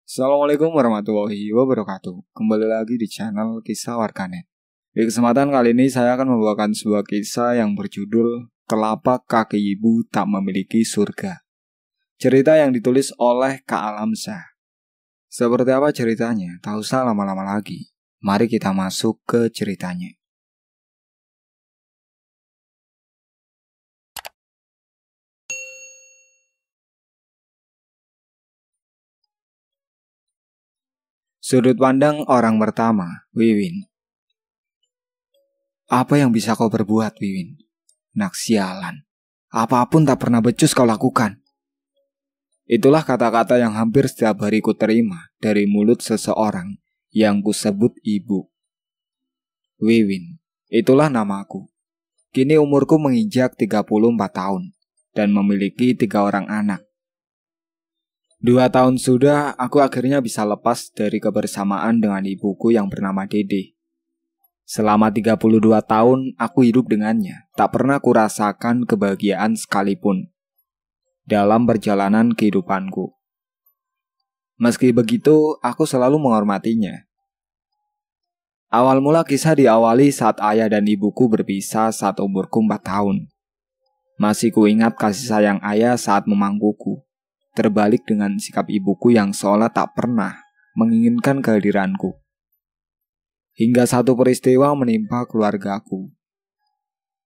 Assalamualaikum warahmatullahi wabarakatuh. Kembali lagi di channel Kisah Warganet. Di kesempatan kali ini saya akan membawakan sebuah kisah yang berjudul Telapak Kaki Ibu Tak Memiliki Surga. Cerita yang ditulis oleh Kak Alamsyah. Seperti apa ceritanya? Tak usah lama-lama lagi. Mari kita masuk ke ceritanya. Sudut pandang orang pertama, Wiwin. Apa yang bisa kau perbuat, Wiwin? Nak sialan. Apapun tak pernah becus kau lakukan. Itulah kata-kata yang hampir setiap hari ku terima dari mulut seseorang yang kusebut ibu. Wiwin, itulah namaku. Kini umurku menginjak 34 tahun dan memiliki 3 orang anak. 2 tahun sudah aku akhirnya bisa lepas dari kebersamaan dengan ibuku yang bernama Dede. Selama 32 tahun aku hidup dengannya, tak pernah kurasakan kebahagiaan sekalipun dalam perjalanan kehidupanku. Meski begitu, aku selalu menghormatinya. Awal mula kisah diawali saat ayah dan ibuku berpisah saat umurku 4 tahun. Masih kuingat kasih sayang ayah saat memangkuku, terbalik dengan sikap ibuku yang seolah tak pernah menginginkan kehadiranku. Hingga satu peristiwa menimpa keluargaku.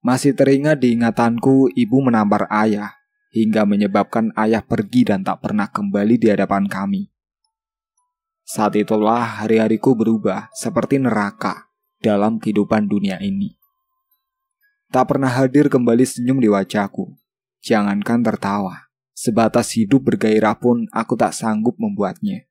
Masih teringat di ingatanku ibu menampar ayah, hingga menyebabkan ayah pergi dan tak pernah kembali di hadapan kami. Saat itulah hari-hariku berubah seperti neraka dalam kehidupan dunia ini. Tak pernah hadir kembali senyum di wajahku, jangankan tertawa. Sebatas hidup bergairah pun aku tak sanggup membuatnya.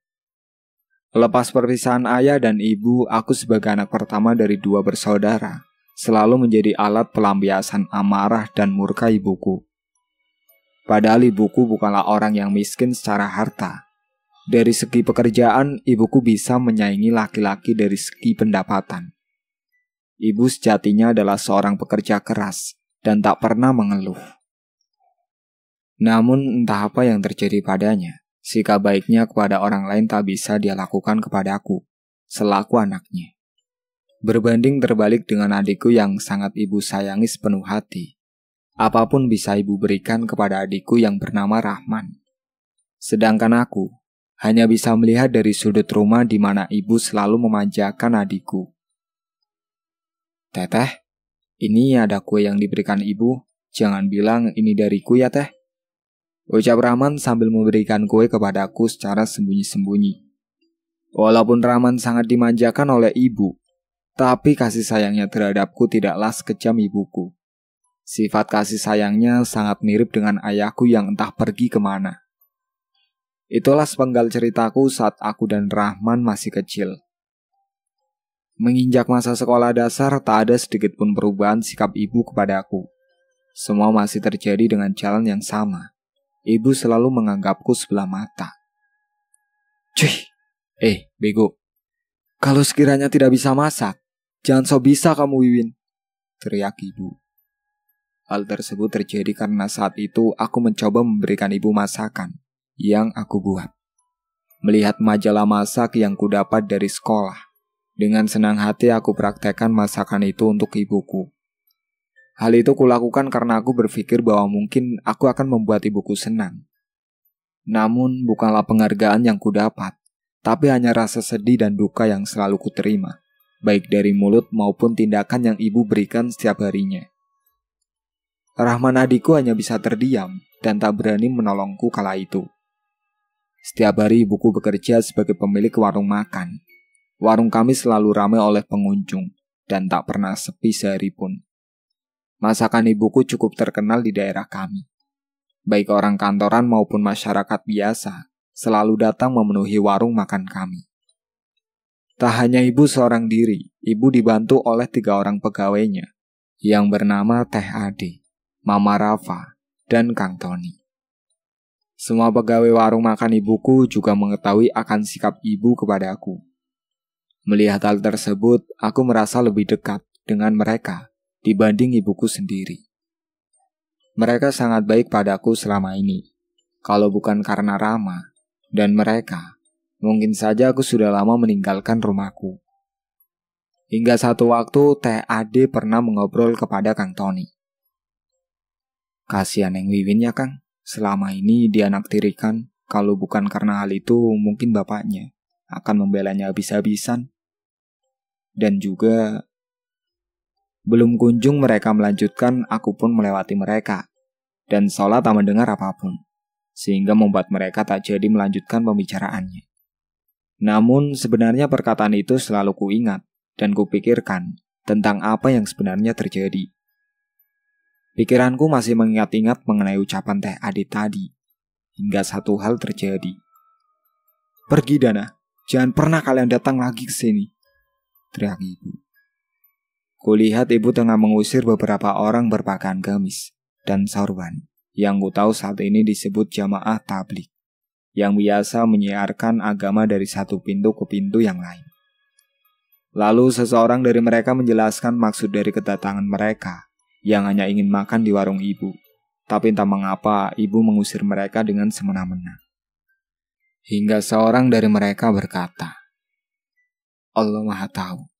Lepas perpisahan ayah dan ibu, aku sebagai anak pertama dari 2 bersaudara selalu menjadi alat pelampiasan amarah dan murka ibuku. Padahal ibuku bukanlah orang yang miskin secara harta. Dari segi pekerjaan, ibuku bisa menyaingi laki-laki dari segi pendapatan. Ibu sejatinya adalah seorang pekerja keras dan tak pernah mengeluh. Namun entah apa yang terjadi padanya, sikap baiknya kepada orang lain tak bisa dia lakukan kepadaku, selaku anaknya. Berbanding terbalik dengan adikku yang sangat ibu sayangi sepenuh hati. Apapun bisa ibu berikan kepada adikku yang bernama Rahman. Sedangkan aku hanya bisa melihat dari sudut rumah di mana ibu selalu memanjakan adikku. Teteh, ini ada kue yang diberikan ibu, jangan bilang ini dariku ya teh. Ucap Rahman sambil memberikan kue kepadaku secara sembunyi-sembunyi. Walaupun Rahman sangat dimanjakan oleh ibu, tapi kasih sayangnya terhadapku tidaklah sekejam ibuku. Sifat kasih sayangnya sangat mirip dengan ayahku yang entah pergi kemana. Itulah sepenggal ceritaku saat aku dan Rahman masih kecil. Menginjak masa sekolah dasar, tak ada sedikit pun perubahan sikap ibu kepadaku. Semua masih terjadi dengan jalan yang sama. Ibu selalu menganggapku sebelah mata. Cuy, bego. Kalau sekiranya tidak bisa masak, jangan sok bisa kamu, Wiwin, teriak ibu. Hal tersebut terjadi karena saat itu aku mencoba memberikan ibu masakan yang aku buat. Melihat majalah masak yang kudapat dari sekolah, dengan senang hati aku praktekkan masakan itu untuk ibuku. Hal itu kulakukan karena aku berpikir bahwa mungkin aku akan membuat ibuku senang. Namun bukanlah penghargaan yang kudapat, tapi hanya rasa sedih dan duka yang selalu kuterima, baik dari mulut maupun tindakan yang ibu berikan setiap harinya. Rahman adikku hanya bisa terdiam dan tak berani menolongku kala itu. Setiap hari ibuku bekerja sebagai pemilik warung makan. Warung kami selalu ramai oleh pengunjung dan tak pernah sepi sehari pun. Masakan ibuku cukup terkenal di daerah kami. Baik orang kantoran maupun masyarakat biasa selalu datang memenuhi warung makan kami. Tak hanya ibu seorang diri, ibu dibantu oleh 3 orang pegawainya yang bernama Teh Ade, Mama Rafa, dan Kang Tony. Semua pegawai warung makan ibuku juga mengetahui akan sikap ibu kepadaku. Melihat hal tersebut, aku merasa lebih dekat dengan mereka dibanding ibuku sendiri. Mereka sangat baik padaku selama ini. Kalau bukan karena Rama dan mereka, Mungkin saja aku sudah lama meninggalkan rumahku. Hingga satu waktu Teh Ade pernah mengobrol kepada Kang Tony. Kasihan Neng Wiwin ya Kang, selama ini dia naktirikan. Kalau bukan karena hal itu mungkin bapaknya akan membelanya habis-habisan. Dan juga belum kunjung mereka melanjutkan, aku pun melewati mereka. Dan seolah tak mendengar apapun. Sehingga membuat mereka tak jadi melanjutkan pembicaraannya. Namun sebenarnya perkataan itu selalu kuingat dan kupikirkan tentang apa yang sebenarnya terjadi. Pikiranku masih mengingat-ingat mengenai ucapan Teh Ade tadi. Hingga satu hal terjadi. "Pergi Dana, jangan pernah kalian datang lagi ke sini," teriak ibu. Kulihat ibu tengah mengusir beberapa orang berpakaian gamis dan sorban yang ku tahu saat ini disebut jamaah tablik, yang biasa menyiarkan agama dari satu pintu ke pintu yang lain. Lalu seseorang dari mereka menjelaskan maksud dari kedatangan mereka yang hanya ingin makan di warung ibu. Tapi entah mengapa ibu mengusir mereka dengan semena-mena. Hingga seorang dari mereka berkata, "Allah Maha Tahu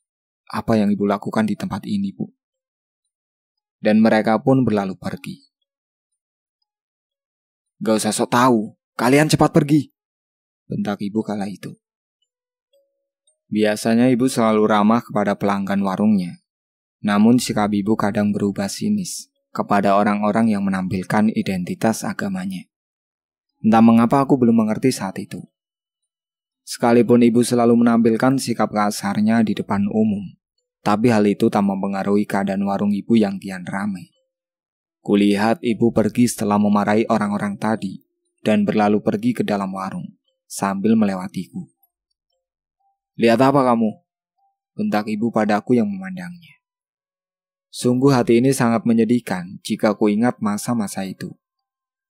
apa yang ibu lakukan di tempat ini, Bu." Dan mereka pun berlalu pergi. "Gak usah sok tahu, kalian cepat pergi," bentak ibu kala itu. Biasanya ibu selalu ramah kepada pelanggan warungnya. Namun sikap ibu kadang berubah sinis kepada orang-orang yang menampilkan identitas agamanya. Entah mengapa aku belum mengerti saat itu. Sekalipun ibu selalu menampilkan sikap kasarnya di depan umum, tapi hal itu tak mempengaruhi keadaan warung ibu yang kian ramai. Kulihat ibu pergi setelah memarahi orang-orang tadi dan berlalu pergi ke dalam warung sambil melewatiku. "Lihat apa kamu?" bentak ibu padaku yang memandangnya. Sungguh hati ini sangat menyedihkan jika ku ingat masa-masa itu.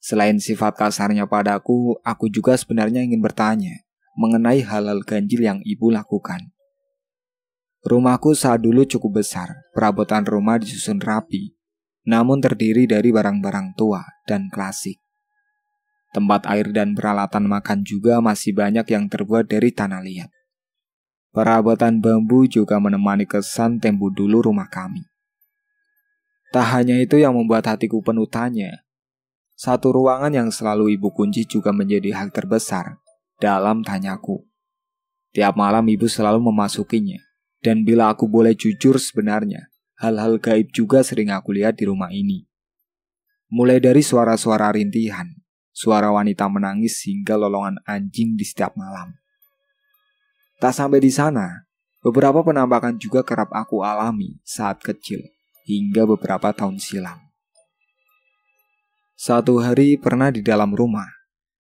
Selain sifat kasarnya padaku, aku juga sebenarnya ingin bertanya mengenai hal-hal ganjil yang ibu lakukan. Rumahku saat dulu cukup besar, perabotan rumah disusun rapi, namun terdiri dari barang-barang tua dan klasik. Tempat air dan peralatan makan juga masih banyak yang terbuat dari tanah liat. Perabotan bambu juga menemani kesan tempo dulu rumah kami. Tak hanya itu yang membuat hatiku penuh tanya. Satu ruangan yang selalu ibu kunci juga menjadi hal terbesar dalam tanyaku. Tiap malam ibu selalu memasukinya. Dan bila aku boleh jujur sebenarnya, hal-hal gaib juga sering aku lihat di rumah ini. Mulai dari suara-suara rintihan, suara wanita menangis hingga lolongan anjing di setiap malam. Tak sampai di sana, beberapa penampakan juga kerap aku alami saat kecil. Hingga beberapa tahun silam. Satu hari pernah di dalam rumah,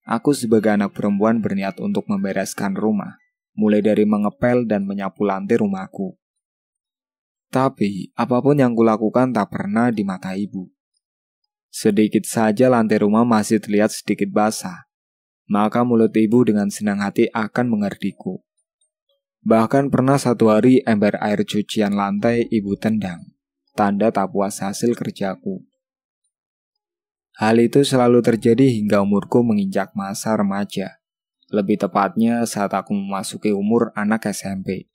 aku sebagai anak perempuan berniat untuk membereskan rumah, mulai dari mengepel dan menyapu lantai rumahku. Tapi apapun yang kulakukan tak pernah di mata ibu. Sedikit saja lantai rumah masih terlihat sedikit basah, maka mulut ibu dengan senang hati akan mengertiku. Bahkan pernah satu hari ember air cucian lantai ibu tendang. Tanda tak puas hasil kerjaku. Hal itu selalu terjadi hingga umurku menginjak masa remaja. Lebih tepatnya saat aku memasuki umur anak SMP.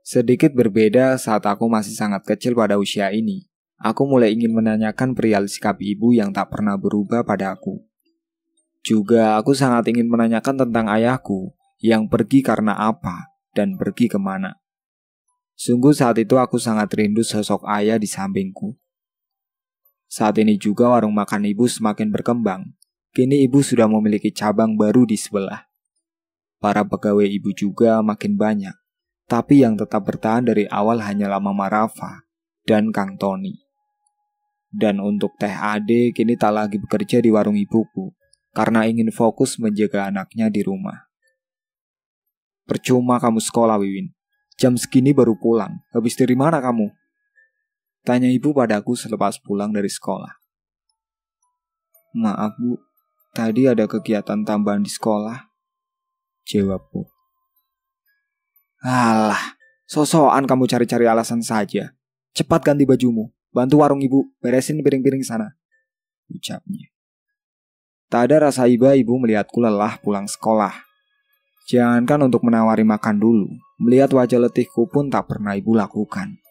Sedikit berbeda saat aku masih sangat kecil pada usia ini. Aku mulai ingin menanyakan perihal sikap ibu yang tak pernah berubah pada aku. Juga aku sangat ingin menanyakan tentang ayahku yang pergi karena apa dan pergi kemana. Sungguh saat itu aku sangat rindu sosok ayah di sampingku. Saat ini juga warung makan ibu semakin berkembang. Kini ibu sudah memiliki cabang baru di sebelah. Para pegawai ibu juga makin banyak. Tapi yang tetap bertahan dari awal hanyalah Mama Rafa dan Kang Tony. Dan untuk Teh Ade kini tak lagi bekerja di warung ibuku karena ingin fokus menjaga anaknya di rumah. "Percuma kamu sekolah, Wiwin. Jam segini baru pulang, habis dari mana kamu?" tanya ibu padaku selepas pulang dari sekolah. "Maaf Bu, tadi ada kegiatan tambahan di sekolah," jawabku. "Alah, sosokan kamu cari-cari alasan saja. Cepat ganti bajumu, bantu warung ibu, beresin piring-piring sana," ucapnya. Tak ada rasa iba ibu melihatku lelah pulang sekolah. Jangankan untuk menawari makan dulu, melihat wajah letihku pun tak pernah ibu lakukan.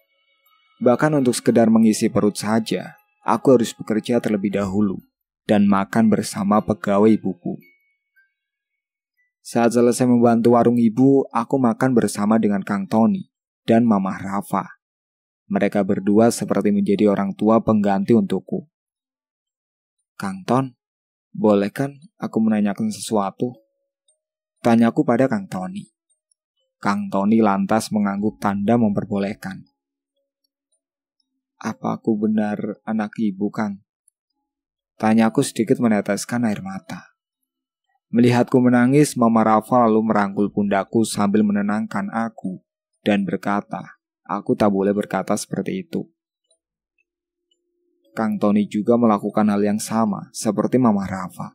Bahkan untuk sekedar mengisi perut saja, aku harus bekerja terlebih dahulu dan makan bersama pegawai ibuku. Saat selesai membantu warung ibu, aku makan bersama dengan Kang Tony dan Mamah Rafa. Mereka berdua seperti menjadi orang tua pengganti untukku. Kang Ton, boleh kan aku menanyakan sesuatu? Tanyaku pada Kang Tony. Kang Tony lantas mengangguk tanda memperbolehkan. Apa aku benar anak ibu, Kang? Tanyaku sedikit meneteskan air mata. Melihatku menangis, Mama Rafa lalu merangkul pundakku sambil menenangkan aku dan berkata, aku tak boleh berkata seperti itu. Kang Tony juga melakukan hal yang sama seperti Mama Rafa.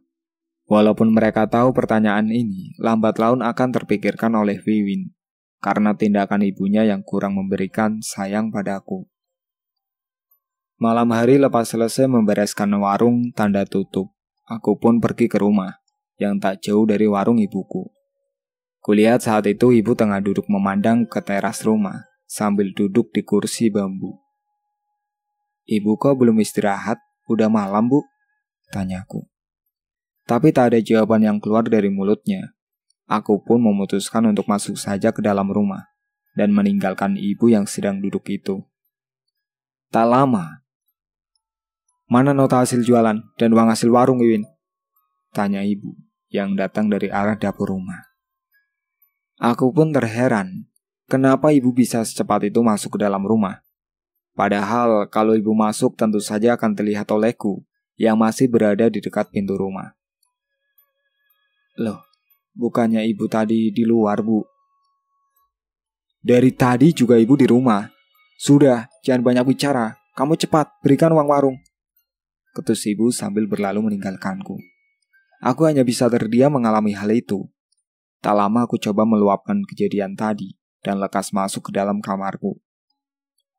Walaupun mereka tahu pertanyaan ini lambat laun akan terpikirkan oleh Wiwin karena tindakan ibunya yang kurang memberikan sayang padaku. Malam hari lepas selesai membereskan warung tanda tutup, aku pun pergi ke rumah yang tak jauh dari warung ibuku. Kulihat saat itu ibu tengah duduk memandang ke teras rumah sambil duduk di kursi bambu. Ibu kok belum istirahat? Udah malam, Bu? Tanyaku. Tapi tak ada jawaban yang keluar dari mulutnya. Aku pun memutuskan untuk masuk saja ke dalam rumah dan meninggalkan ibu yang sedang duduk itu. Tak lama. Mana nota hasil jualan dan uang hasil warung, Wiwin? Tanya ibu yang datang dari arah dapur rumah. Aku pun terheran, kenapa ibu bisa secepat itu masuk ke dalam rumah. Padahal kalau ibu masuk tentu saja akan terlihat olehku yang masih berada di dekat pintu rumah. Loh, bukannya ibu tadi di luar, Bu? Dari tadi juga ibu di rumah. Sudah, jangan banyak bicara. Kamu cepat, berikan uang warung. Ketus ibu sambil berlalu meninggalkanku. Aku hanya bisa terdiam mengalami hal itu. Tak lama aku coba meluapkan kejadian tadi dan lekas masuk ke dalam kamarku.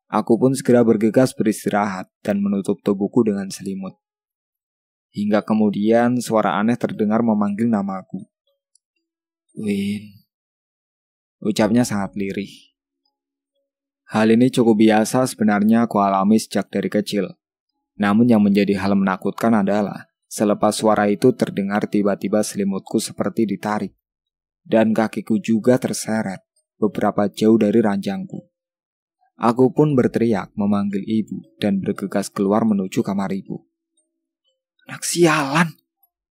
Aku pun segera bergegas beristirahat dan menutup tubuhku dengan selimut. Hingga kemudian suara aneh terdengar memanggil namaku. Win. Ucapnya sangat lirih. Hal ini cukup biasa sebenarnya aku alami sejak dari kecil. Namun yang menjadi hal menakutkan adalah selepas suara itu terdengar tiba-tiba selimutku seperti ditarik. Dan kakiku juga terseret beberapa jauh dari ranjangku. Aku pun berteriak memanggil ibu dan bergegas keluar menuju kamar ibu. Anak sialan,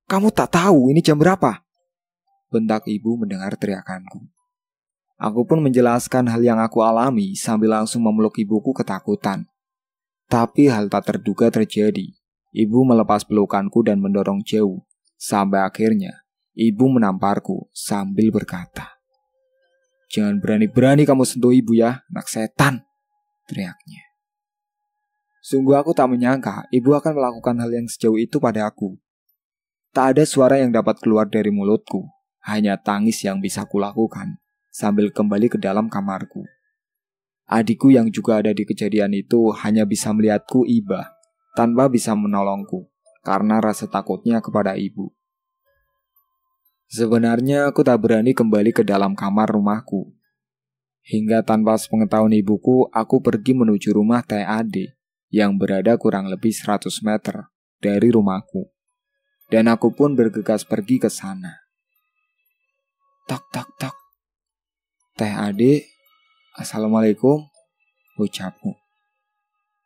kamu tak tahu ini jam berapa? Bentak ibu mendengar teriakanku. Aku pun menjelaskan hal yang aku alami sambil langsung memeluk ibuku ketakutan. Tapi hal tak terduga terjadi. Ibu melepas pelukanku dan mendorong jauh. Sampai akhirnya, ibu menamparku sambil berkata, "Jangan berani-berani kamu sentuh ibu ya, anak setan," teriaknya. Sungguh aku tak menyangka ibu akan melakukan hal yang sejauh itu pada aku. Tak ada suara yang dapat keluar dari mulutku, hanya tangis yang bisa kulakukan sambil kembali ke dalam kamarku. Adikku yang juga ada di kejadian itu hanya bisa melihatku iba, tanpa bisa menolongku, karena rasa takutnya kepada ibu. Sebenarnya aku tak berani kembali ke dalam kamar rumahku. Hingga tanpa sepengetahuan ibuku, aku pergi menuju rumah Teh Ade, yang berada kurang lebih 100 meter dari rumahku. Dan aku pun bergegas pergi ke sana. Tak, tak, tak. Teh Ade, Assalamualaikum, ucapku.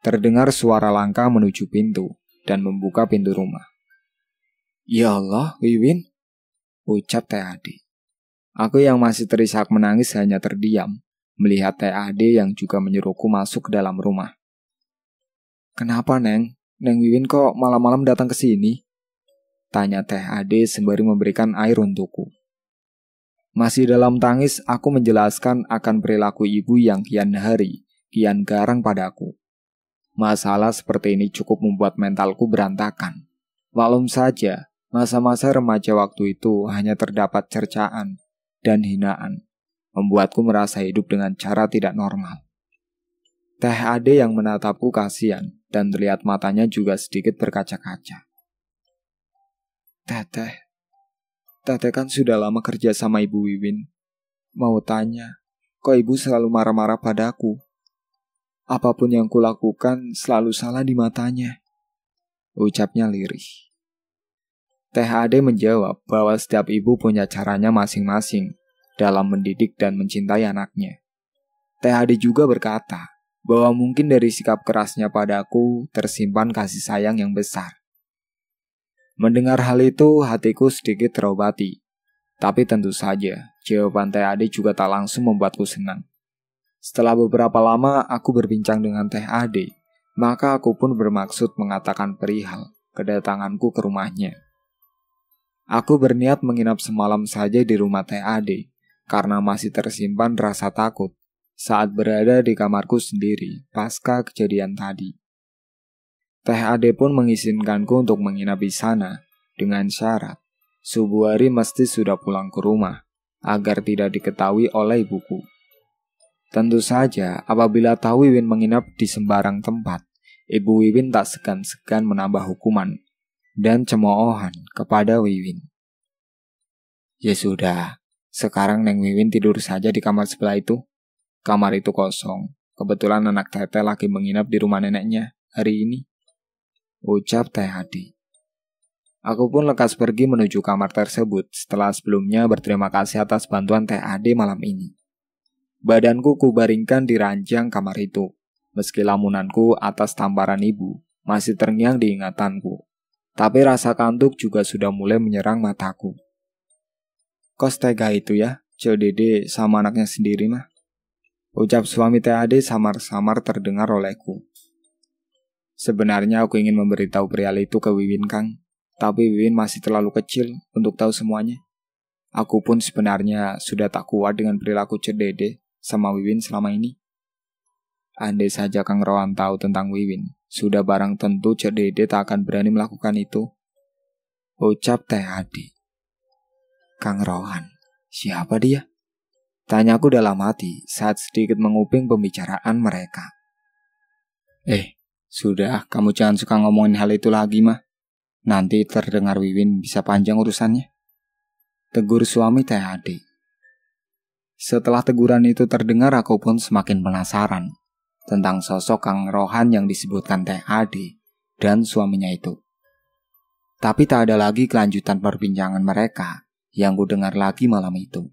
Terdengar suara langkah menuju pintu dan membuka pintu rumah. Ya Allah, Wiwin, ucap Teh Ade. Aku yang masih terisak menangis hanya terdiam, melihat Teh Ade yang juga menyuruhku masuk ke dalam rumah. Kenapa, Neng? Neng Wiwin kok malam-malam datang ke sini? Tanya Teh Ade sembari memberikan air untukku. Masih dalam tangis, aku menjelaskan akan perilaku ibu yang kian hari, kian garang padaku. Masalah seperti ini cukup membuat mentalku berantakan. Maklum saja, masa-masa remaja waktu itu hanya terdapat cercaan dan hinaan, membuatku merasa hidup dengan cara tidak normal. Teh Ade yang menatapku kasihan dan terlihat matanya juga sedikit berkaca-kaca. Teteh, Teteh kan sudah lama kerja sama Ibu Wiwin. Mau tanya, kok Ibu selalu marah-marah padaku? Apapun yang kulakukan selalu salah di matanya, ucapnya lirih. Teh Ade menjawab bahwa setiap ibu punya caranya masing-masing dalam mendidik dan mencintai anaknya. Teh Ade juga berkata bahwa mungkin dari sikap kerasnya padaku tersimpan kasih sayang yang besar. Mendengar hal itu, hatiku sedikit terobati. Tapi tentu saja, jawaban Teh Ade juga tak langsung membuatku senang. Setelah beberapa lama aku berbincang dengan Teh Ade, maka aku pun bermaksud mengatakan perihal kedatanganku ke rumahnya. Aku berniat menginap semalam saja di rumah Teh Ade, karena masih tersimpan rasa takut saat berada di kamarku sendiri pasca kejadian tadi. Teh Ade pun mengizinkanku untuk menginap di sana dengan syarat subuh hari mesti sudah pulang ke rumah agar tidak diketahui oleh ibuku. Tentu saja apabila tahu Wiwin menginap di sembarang tempat, Ibu Wiwin tak segan-segan menambah hukuman dan cemoohan kepada Wiwin. Ya sudah, sekarang Neng Wiwin tidur saja di kamar sebelah itu. Kamar itu kosong. Kebetulan anak Teteh lagi menginap di rumah neneknya hari ini, ucap Teh Ade. Aku pun lekas pergi menuju kamar tersebut setelah sebelumnya berterima kasih atas bantuan Teh Ade malam ini. Badanku kubaringkan di ranjang kamar itu, meski lamunanku atas tamparan ibu masih terngiang di ingatanku. Tapi rasa kantuk juga sudah mulai menyerang mataku. Kos tega itu ya, Cel Dede sama anaknya sendiri mah, ucap suami Teh Ade samar-samar terdengar olehku. Sebenarnya aku ingin memberitahu perihal itu ke Wiwin Kang, tapi Wiwin masih terlalu kecil untuk tahu semuanya. Aku pun sebenarnya sudah tak kuat dengan perilaku Cel Dede sama Wiwin selama ini. Andai saja Kang Rohan tahu tentang Wiwin, sudah barang tentu Cel Dede tak akan berani melakukan itu, ucap Teh Ade. Kang Rohan, siapa dia? Tanyaku dalam hati saat sedikit menguping pembicaraan mereka. Sudah, kamu jangan suka ngomongin hal itu lagi mah. Nanti terdengar Wiwin bisa panjang urusannya, tegur suami Teh Ade. Setelah teguran itu terdengar, aku pun semakin penasaran tentang sosok Kang Rohan yang disebutkan Teh Ade dan suaminya itu. Tapi tak ada lagi kelanjutan perbincangan mereka yang kudengar lagi malam itu.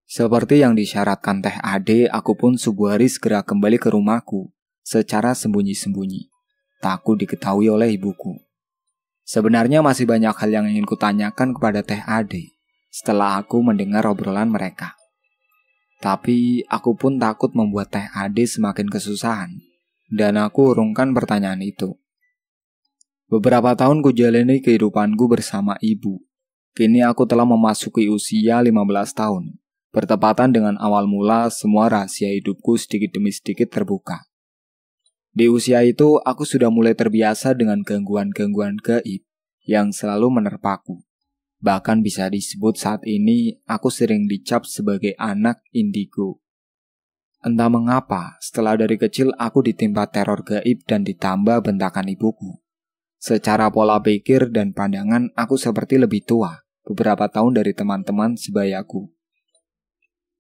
Seperti yang disyaratkan Teh Ade, aku pun subuh hari segera kembali ke rumahku secara sembunyi-sembunyi, takut diketahui oleh ibuku. Sebenarnya masih banyak hal yang ingin kutanyakan kepada Teh Ade setelah aku mendengar obrolan mereka. Tapi aku pun takut membuat Teh Ade semakin kesusahan, dan aku urungkan pertanyaan itu. Beberapa tahun kujalani kehidupanku bersama ibu. Kini aku telah memasuki usia 15 tahun, bertepatan dengan awal mula semua rahasia hidupku sedikit demi sedikit terbuka. Di usia itu, aku sudah mulai terbiasa dengan gangguan-gangguan gaib yang selalu menerpaku. Bahkan bisa disebut saat ini, aku sering dicap sebagai anak indigo. Entah mengapa, setelah dari kecil aku ditimpa teror gaib dan ditambah bentakan ibuku. Secara pola pikir dan pandangan, aku seperti lebih tua beberapa tahun dari teman-teman sebayaku.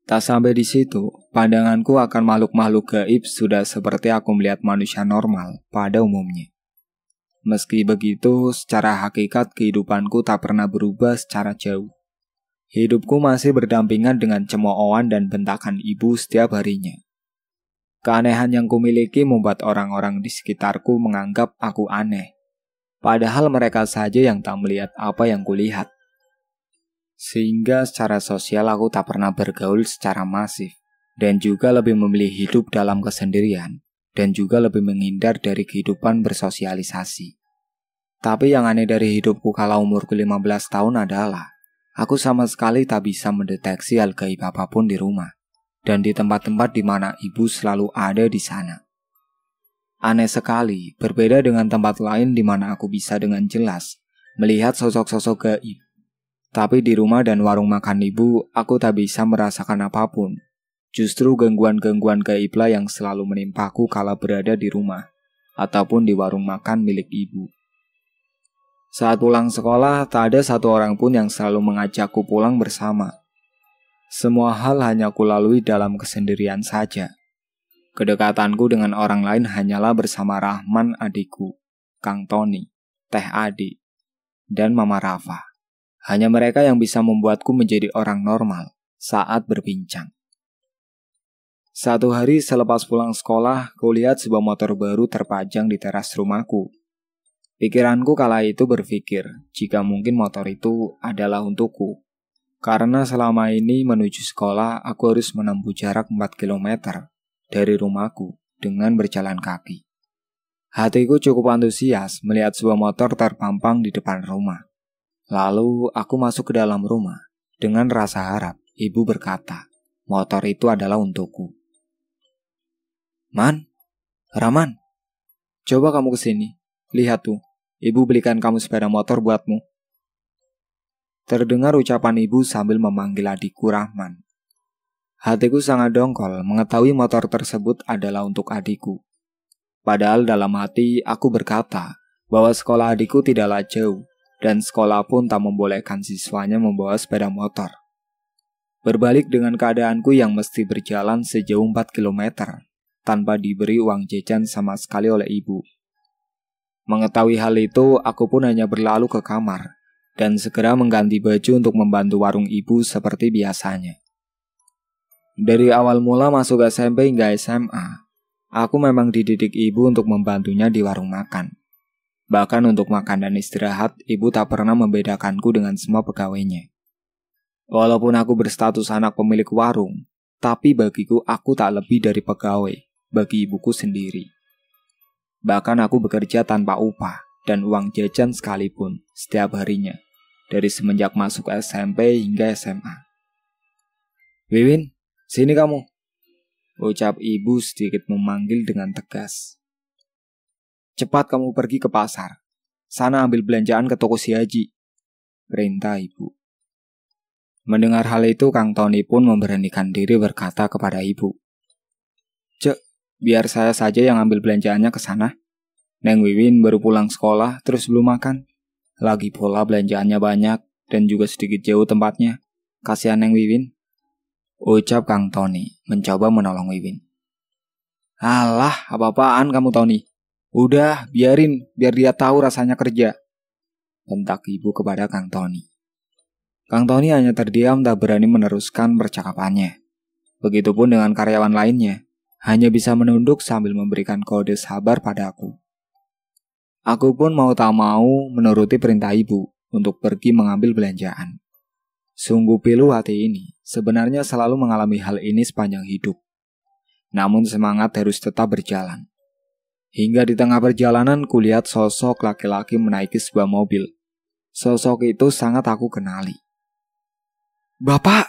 Tak sampai di situ, pandanganku akan makhluk-makhluk gaib sudah seperti aku melihat manusia normal pada umumnya. Meski begitu, secara hakikat kehidupanku tak pernah berubah secara jauh. Hidupku masih berdampingan dengan cemoohan dan bentakan ibu setiap harinya. Keanehan yang kumiliki membuat orang-orang di sekitarku menganggap aku aneh. Padahal mereka saja yang tak melihat apa yang kulihat. Sehingga secara sosial aku tak pernah bergaul secara masif, dan juga lebih memilih hidup dalam kesendirian, dan juga lebih menghindar dari kehidupan bersosialisasi. Tapi yang aneh dari hidupku kala umurku 15 tahun adalah, aku sama sekali tak bisa mendeteksi hal gaib apapun di rumah, dan di tempat-tempat di mana ibu selalu ada di sana. Aneh sekali, berbeda dengan tempat lain di mana aku bisa dengan jelas melihat sosok-sosok gaib. Tapi di rumah dan warung makan ibu, aku tak bisa merasakan apapun. Justru gangguan-gangguan gaiblah yang selalu menimpaku kala berada di rumah, ataupun di warung makan milik ibu. Saat pulang sekolah, tak ada satu orang pun yang selalu mengajakku pulang bersama. Semua hal hanya kulalui dalam kesendirian saja. Kedekatanku dengan orang lain hanyalah bersama Rahman adikku, Kang Tony, Teh Adi, dan Mama Rafa. Hanya mereka yang bisa membuatku menjadi orang normal saat berbincang. Satu hari selepas pulang sekolah, kulihat sebuah motor baru terpajang di teras rumahku. Pikiranku kala itu berpikir jika mungkin motor itu adalah untukku. Karena selama ini menuju sekolah aku harus menempuh jarak 4 km dari rumahku dengan berjalan kaki. Hatiku cukup antusias melihat sebuah motor terpampang di depan rumah. Lalu aku masuk ke dalam rumah dengan rasa harap ibu berkata, motor itu adalah untukku. Man, Raman, coba kamu kesini. Lihat tuh, ibu belikan kamu sepeda motor buatmu. Terdengar ucapan ibu sambil memanggil adikku Rahman. Hatiku sangat dongkol mengetahui motor tersebut adalah untuk adikku. Padahal dalam hati aku berkata bahwa sekolah adikku tidaklah jauh dan sekolah pun tak membolehkan siswanya membawa sepeda motor. Berbalik dengan keadaanku yang mesti berjalan sejauh 4 km tanpa diberi uang jajan sama sekali oleh ibu. Mengetahui hal itu, aku pun hanya berlalu ke kamar dan segera mengganti baju untuk membantu warung ibu seperti biasanya. Dari awal mula masuk SMP hingga SMA, aku memang dididik ibu untuk membantunya di warung makan. Bahkan untuk makan dan istirahat, ibu tak pernah membedakanku dengan semua pegawainya. Walaupun aku berstatus anak pemilik warung, tapi bagiku aku tak lebih dari pegawai bagi ibuku sendiri. Bahkan aku bekerja tanpa upah dan uang jajan sekalipun setiap harinya, dari semenjak masuk SMP hingga SMA. Wiwin, sini kamu, ucap ibu sedikit memanggil dengan tegas. Cepat kamu pergi ke pasar, sana ambil belanjaan ke toko si Haji, perintah ibu. Mendengar hal itu, Kang Tony pun memberanikan diri berkata kepada ibu, Cek, biar saya saja yang ambil belanjaannya ke sana. Neng Wiwin baru pulang sekolah terus belum makan. Lagi pula belanjaannya banyak dan juga sedikit jauh tempatnya. Kasihan Neng Wiwin, ucap Kang Tony mencoba menolong Wiwin. Alah, apa-apaan kamu Tony? Udah, biarin, biar dia tahu rasanya kerja, bentak ibu kepada Kang Tony. Kang Tony hanya terdiam tak berani meneruskan percakapannya. Begitupun dengan karyawan lainnya, hanya bisa menunduk sambil memberikan kode sabar padaku. Aku pun mau tak mau menuruti perintah ibu untuk pergi mengambil belanjaan. Sungguh pilu hati ini, sebenarnya selalu mengalami hal ini sepanjang hidup. Namun semangat harus tetap berjalan. Hingga di tengah perjalanan kulihat sosok laki-laki menaiki sebuah mobil. Sosok itu sangat aku kenali. Bapak!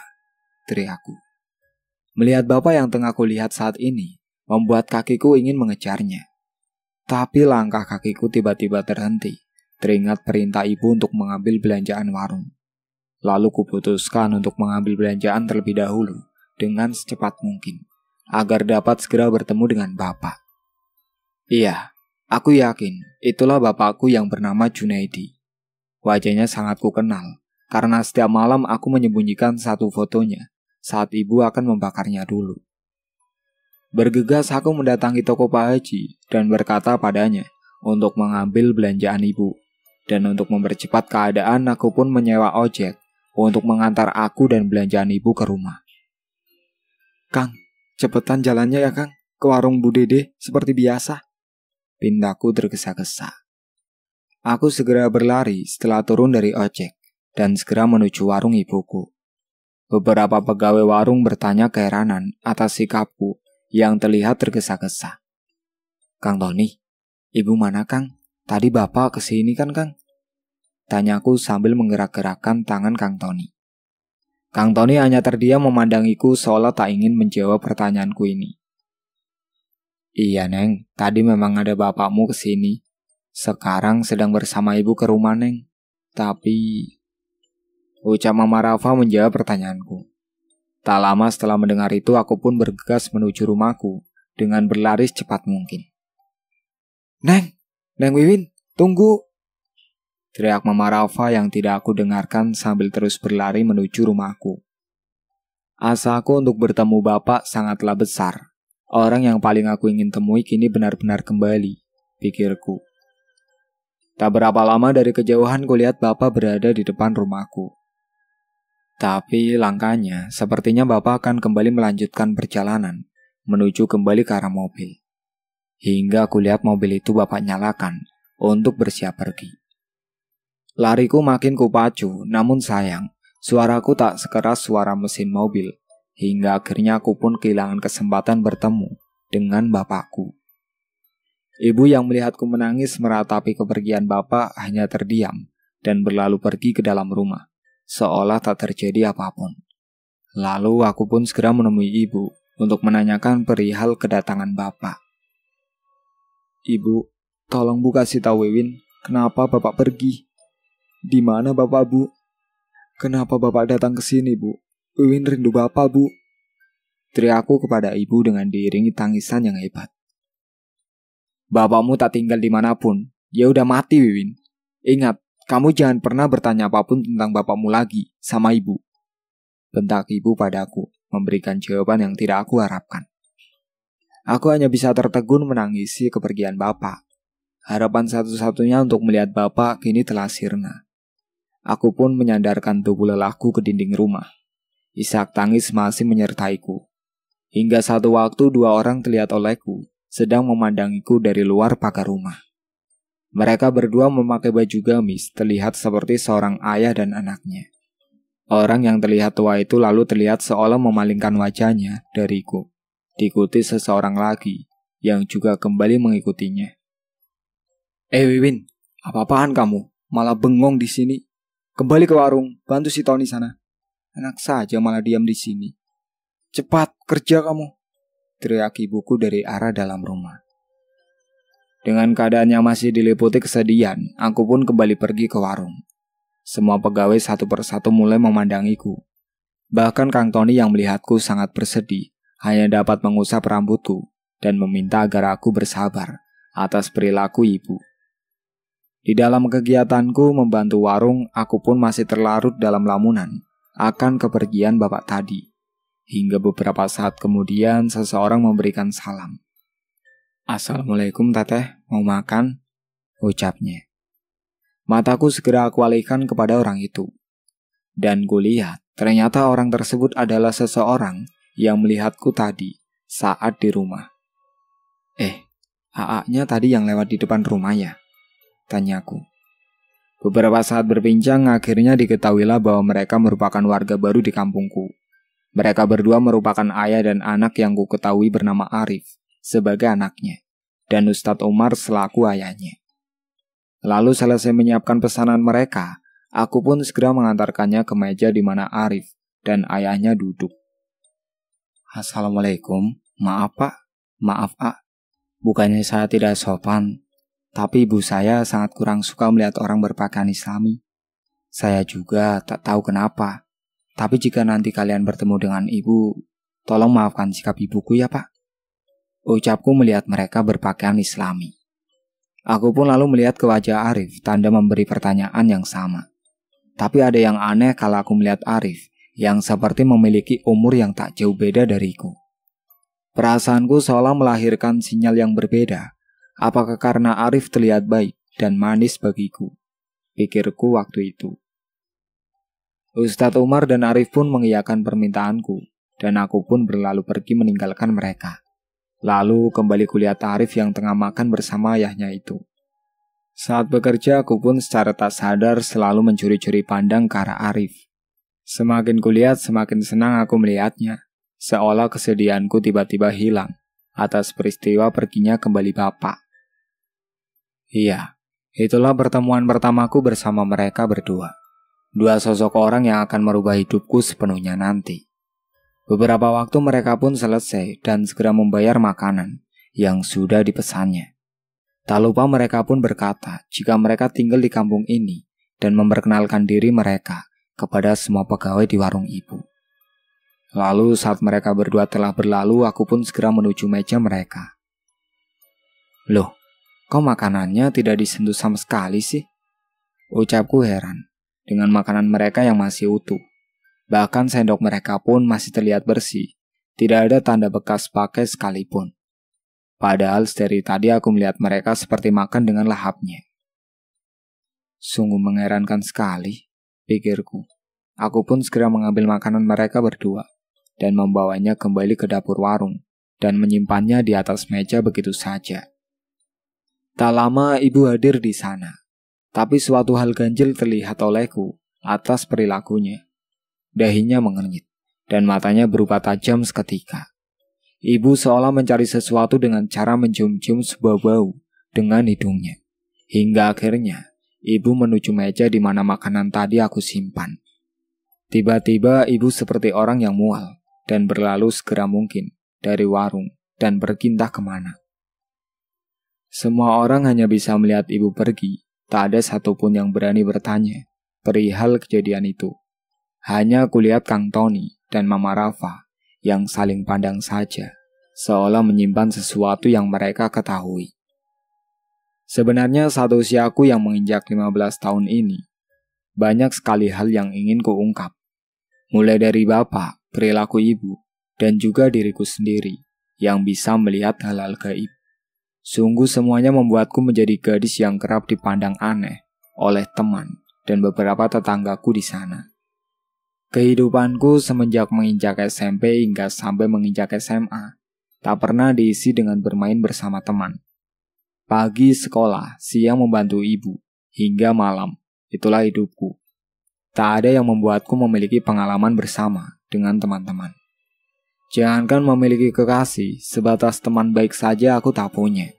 Teriakku. Melihat bapak yang tengah kulihat saat ini, membuat kakiku ingin mengejarnya. Tapi langkah kakiku tiba-tiba terhenti, teringat perintah ibu untuk mengambil belanjaan warung. Lalu kuputuskan untuk mengambil belanjaan terlebih dahulu, dengan secepat mungkin, agar dapat segera bertemu dengan bapak. Iya, aku yakin itulah bapakku yang bernama Junaidi. Wajahnya sangat kukenal, karena setiap malam aku menyembunyikan satu fotonya saat ibu akan membakarnya dulu. Bergegas aku mendatangi toko Pak Haji dan berkata padanya untuk mengambil belanjaan ibu. Dan untuk mempercepat keadaan aku pun menyewa ojek untuk mengantar aku dan belanjaan ibu ke rumah. Kang, cepetan jalannya ya Kang, ke warung Bu Dede seperti biasa. Pindahku tergesa-gesa. Aku segera berlari setelah turun dari ojek dan segera menuju warung ibuku. Beberapa pegawai warung bertanya keheranan atas sikapku yang terlihat tergesa-gesa. Kang Tony, ibu mana Kang? Tadi bapak kesini kan Kang? Tanyaku sambil menggerak-gerakkan tangan Kang Tony. Kang Tony hanya terdiam memandangiku seolah tak ingin menjawab pertanyaanku ini. Iya Neng, tadi memang ada bapakmu kesini. Sekarang sedang bersama ibu ke rumah Neng. Tapi... ucap Mama Rafa menjawab pertanyaanku. Tak lama setelah mendengar itu aku pun bergegas menuju rumahku dengan berlari secepat mungkin. Neng Wiwin, tunggu! Teriak Mama Rafa yang tidak aku dengarkan sambil terus berlari menuju rumahku. Asaku untuk bertemu bapak sangatlah besar. Orang yang paling aku ingin temui kini benar-benar kembali, pikirku. Tak berapa lama dari kejauhan kulihat bapak berada di depan rumahku. Tapi langkahnya sepertinya bapak akan kembali melanjutkan perjalanan menuju kembali ke arah mobil. Hingga kulihat mobil itu bapak nyalakan untuk bersiap pergi. Lariku makin kupacu, namun sayang, suaraku tak sekeras suara mesin mobil, hingga akhirnya aku pun kehilangan kesempatan bertemu dengan bapakku. Ibu yang melihatku menangis meratapi kepergian bapak hanya terdiam dan berlalu pergi ke dalam rumah, seolah tak terjadi apapun. Lalu aku pun segera menemui ibu untuk menanyakan perihal kedatangan bapak. Ibu, tolong Bu kasih tahu Wiwin, kenapa bapak pergi? Di mana bapak, Bu? Kenapa bapak datang ke sini, Bu? Wiwin rindu bapak, Bu. Teriakku kepada ibu dengan diiringi tangisan yang hebat. Bapakmu tak tinggal dimanapun. Ya udah mati, Wiwin. Ingat, kamu jangan pernah bertanya apapun tentang bapakmu lagi sama ibu. Bentak ibu padaku, memberikan jawaban yang tidak aku harapkan. Aku hanya bisa tertegun menangisi kepergian bapak. Harapan satu-satunya untuk melihat bapak kini telah sirna. Aku pun menyandarkan tubuh lelahku ke dinding rumah. Isak tangis masih menyertaiku. Hingga satu waktu 2 orang terlihat olehku, sedang memandangiku dari luar pagar rumah. Mereka berdua memakai baju gamis, terlihat seperti seorang ayah dan anaknya. Orang yang terlihat tua itu lalu terlihat seolah memalingkan wajahnya dariku, diikuti seseorang lagi, yang juga kembali mengikutinya. Wiwin, apa-apaan kamu? Malah bengong di sini. Kembali ke warung, bantu si Tony sana. Enak saja malah diam di sini. Cepat, kerja kamu. Teriak ibuku dari arah dalam rumah. Dengan keadaannya masih diliputi kesedihan, aku pun kembali pergi ke warung. Semua pegawai satu persatu mulai memandangiku. Bahkan Kang Tony yang melihatku sangat bersedih, hanya dapat mengusap rambutku dan meminta agar aku bersabar atas perilaku ibu. Di dalam kegiatanku membantu warung, aku pun masih terlarut dalam lamunan akan kepergian bapak tadi. Hingga beberapa saat kemudian seseorang memberikan salam. Assalamualaikum teteh, mau makan? Ucapnya. Mataku segera aku alihkan kepada orang itu. Dan kulihat ternyata orang tersebut adalah seseorang yang melihatku tadi saat di rumah. AA-nya tadi yang lewat di depan rumah ya? Tanyaku. Beberapa saat berbincang akhirnya diketahuilah bahwa mereka merupakan warga baru di kampungku. Mereka berdua merupakan ayah dan anak yang ku ketahui bernama Arif sebagai anaknya dan Ustadz Umar selaku ayahnya. Lalu selesai menyiapkan pesanan mereka, aku pun segera mengantarkannya ke meja di mana Arif dan ayahnya duduk. Assalamualaikum, maaf Pak, maaf A. Bukannya saya tidak sopan, tapi ibu saya sangat kurang suka melihat orang berpakaian Islami. Saya juga tak tahu kenapa. Tapi jika nanti kalian bertemu dengan ibu, tolong maafkan sikap ibuku ya Pak. Ucapku melihat mereka berpakaian Islami. Aku pun lalu melihat ke wajah Arif, tanda memberi pertanyaan yang sama. Tapi ada yang aneh kalau aku melihat Arif, yang seperti memiliki umur yang tak jauh beda dariku. Perasaanku seolah melahirkan sinyal yang berbeda. Apakah karena Arif terlihat baik dan manis bagiku? Pikirku waktu itu. Ustadz Umar dan Arif pun mengiyakan permintaanku, dan aku pun berlalu pergi meninggalkan mereka. Lalu kembali kulihat Arif yang tengah makan bersama ayahnya itu. Saat bekerja aku pun secara tak sadar selalu mencuri-curi pandang ke arah Arif. Semakin kulihat semakin senang aku melihatnya, seolah kesedihanku tiba-tiba hilang atas peristiwa perginya kembali bapak. Iya, itulah pertemuan pertamaku bersama mereka berdua. 2 sosok orang yang akan merubah hidupku sepenuhnya nanti. Beberapa waktu mereka pun selesai dan segera membayar makanan yang sudah dipesannya. Tak lupa mereka pun berkata jika mereka tinggal di kampung ini dan memperkenalkan diri mereka kepada semua pegawai di warung ibu. Lalu saat mereka berdua telah berlalu, aku pun segera menuju meja mereka. Loh, kok makanannya tidak disentuh sama sekali sih? Ucapku heran dengan makanan mereka yang masih utuh. Bahkan sendok mereka pun masih terlihat bersih. Tidak ada tanda bekas pakai sekalipun. Padahal dari tadi aku melihat mereka seperti makan dengan lahapnya. Sungguh mengherankan sekali, pikirku. Aku pun segera mengambil makanan mereka berdua dan membawanya kembali ke dapur warung dan menyimpannya di atas meja begitu saja. Tak lama ibu hadir di sana, tapi suatu hal ganjil terlihat olehku atas perilakunya. Dahinya mengernyit dan matanya berubah tajam seketika. Ibu seolah mencari sesuatu dengan cara mencium-cium sebuah bau dengan hidungnya. Hingga akhirnya ibu menuju meja di mana makanan tadi aku simpan. Tiba-tiba ibu seperti orang yang mual dan berlalu segera mungkin dari warung dan berkintah kemana. Semua orang hanya bisa melihat ibu pergi, tak ada satupun yang berani bertanya perihal kejadian itu. Hanya kulihat Kang Tony dan Mama Rafa yang saling pandang saja, seolah menyimpan sesuatu yang mereka ketahui. Sebenarnya saat usiaku yang menginjak 15 tahun ini, banyak sekali hal yang ingin kuungkap. Mulai dari bapak, perilaku ibu, dan juga diriku sendiri yang bisa melihat hal-hal gaib. Sungguh semuanya membuatku menjadi gadis yang kerap dipandang aneh oleh teman dan beberapa tetanggaku di sana. Kehidupanku semenjak menginjak SMP hingga sampai menginjak SMA tak pernah diisi dengan bermain bersama teman. Pagi sekolah, siang membantu ibu, hingga malam, itulah hidupku. Tak ada yang membuatku memiliki pengalaman bersama dengan teman-teman. Jangankan memiliki kekasih, sebatas teman baik saja aku tak punya.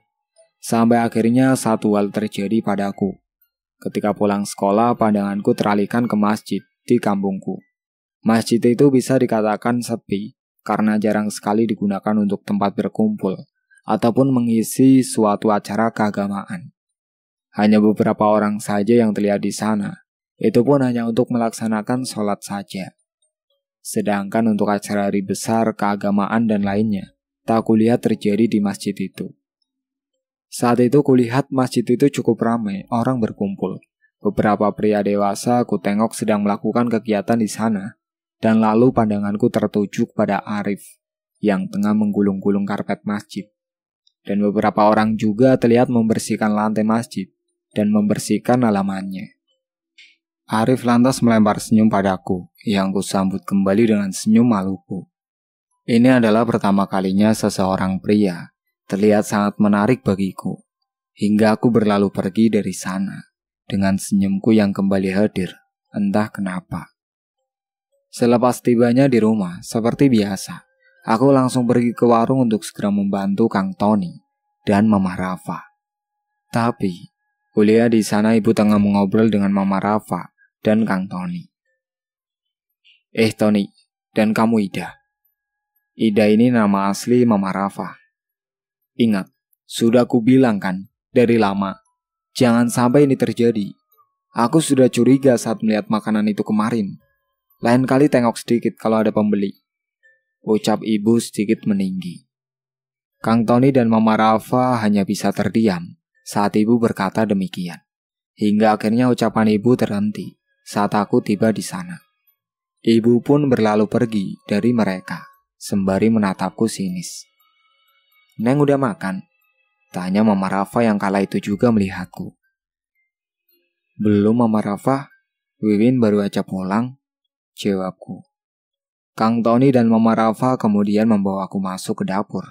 Sampai akhirnya satu hal terjadi padaku. Ketika pulang sekolah, pandanganku teralihkan ke masjid di kampungku. Masjid itu bisa dikatakan sepi, karena jarang sekali digunakan untuk tempat berkumpul, ataupun mengisi suatu acara keagamaan. Hanya beberapa orang saja yang terlihat di sana. Itu pun hanya untuk melaksanakan sholat saja. Sedangkan untuk acara hari besar, keagamaan dan lainnya, tak kulihat terjadi di masjid itu. Saat itu kulihat masjid itu cukup ramai, orang berkumpul. Beberapa pria dewasa aku tengok sedang melakukan kegiatan di sana. Dan lalu pandanganku tertuju kepada Arif yang tengah menggulung-gulung karpet masjid. Dan beberapa orang juga terlihat membersihkan lantai masjid dan membersihkan halamannya. Arif lantas melempar senyum padaku, yang kusambut kembali dengan senyum maluku. Ini adalah pertama kalinya seseorang pria terlihat sangat menarik bagiku, hingga aku berlalu pergi dari sana, dengan senyumku yang kembali hadir, entah kenapa. Selepas tibanya di rumah, seperti biasa, aku langsung pergi ke warung untuk segera membantu Kang Tony dan Mama Rafa. Tapi, kuliah di sana ibu tengah mengobrol dengan Mama Rafa dan Kang Tony. Tony, dan kamu Ida. Ida ini nama asli Mama Rafa. Ingat, sudah aku bilang kan, dari lama, jangan sampai ini terjadi. Aku sudah curiga saat melihat makanan itu kemarin. Lain kali tengok sedikit kalau ada pembeli. Ucap ibu sedikit meninggi. Kang Tony dan Mama Rafa hanya bisa terdiam saat ibu berkata demikian. Hingga akhirnya ucapan ibu terhenti saat aku tiba di sana. Ibu pun berlalu pergi dari mereka, sembari menatapku sinis. Neng udah makan? Tanya Mama Rafa yang kala itu juga melihatku. Belum Mama Rafa, Wiwin baru aja pulang, jawabku. Kang Tony dan Mama Rafa kemudian membawaku masuk ke dapur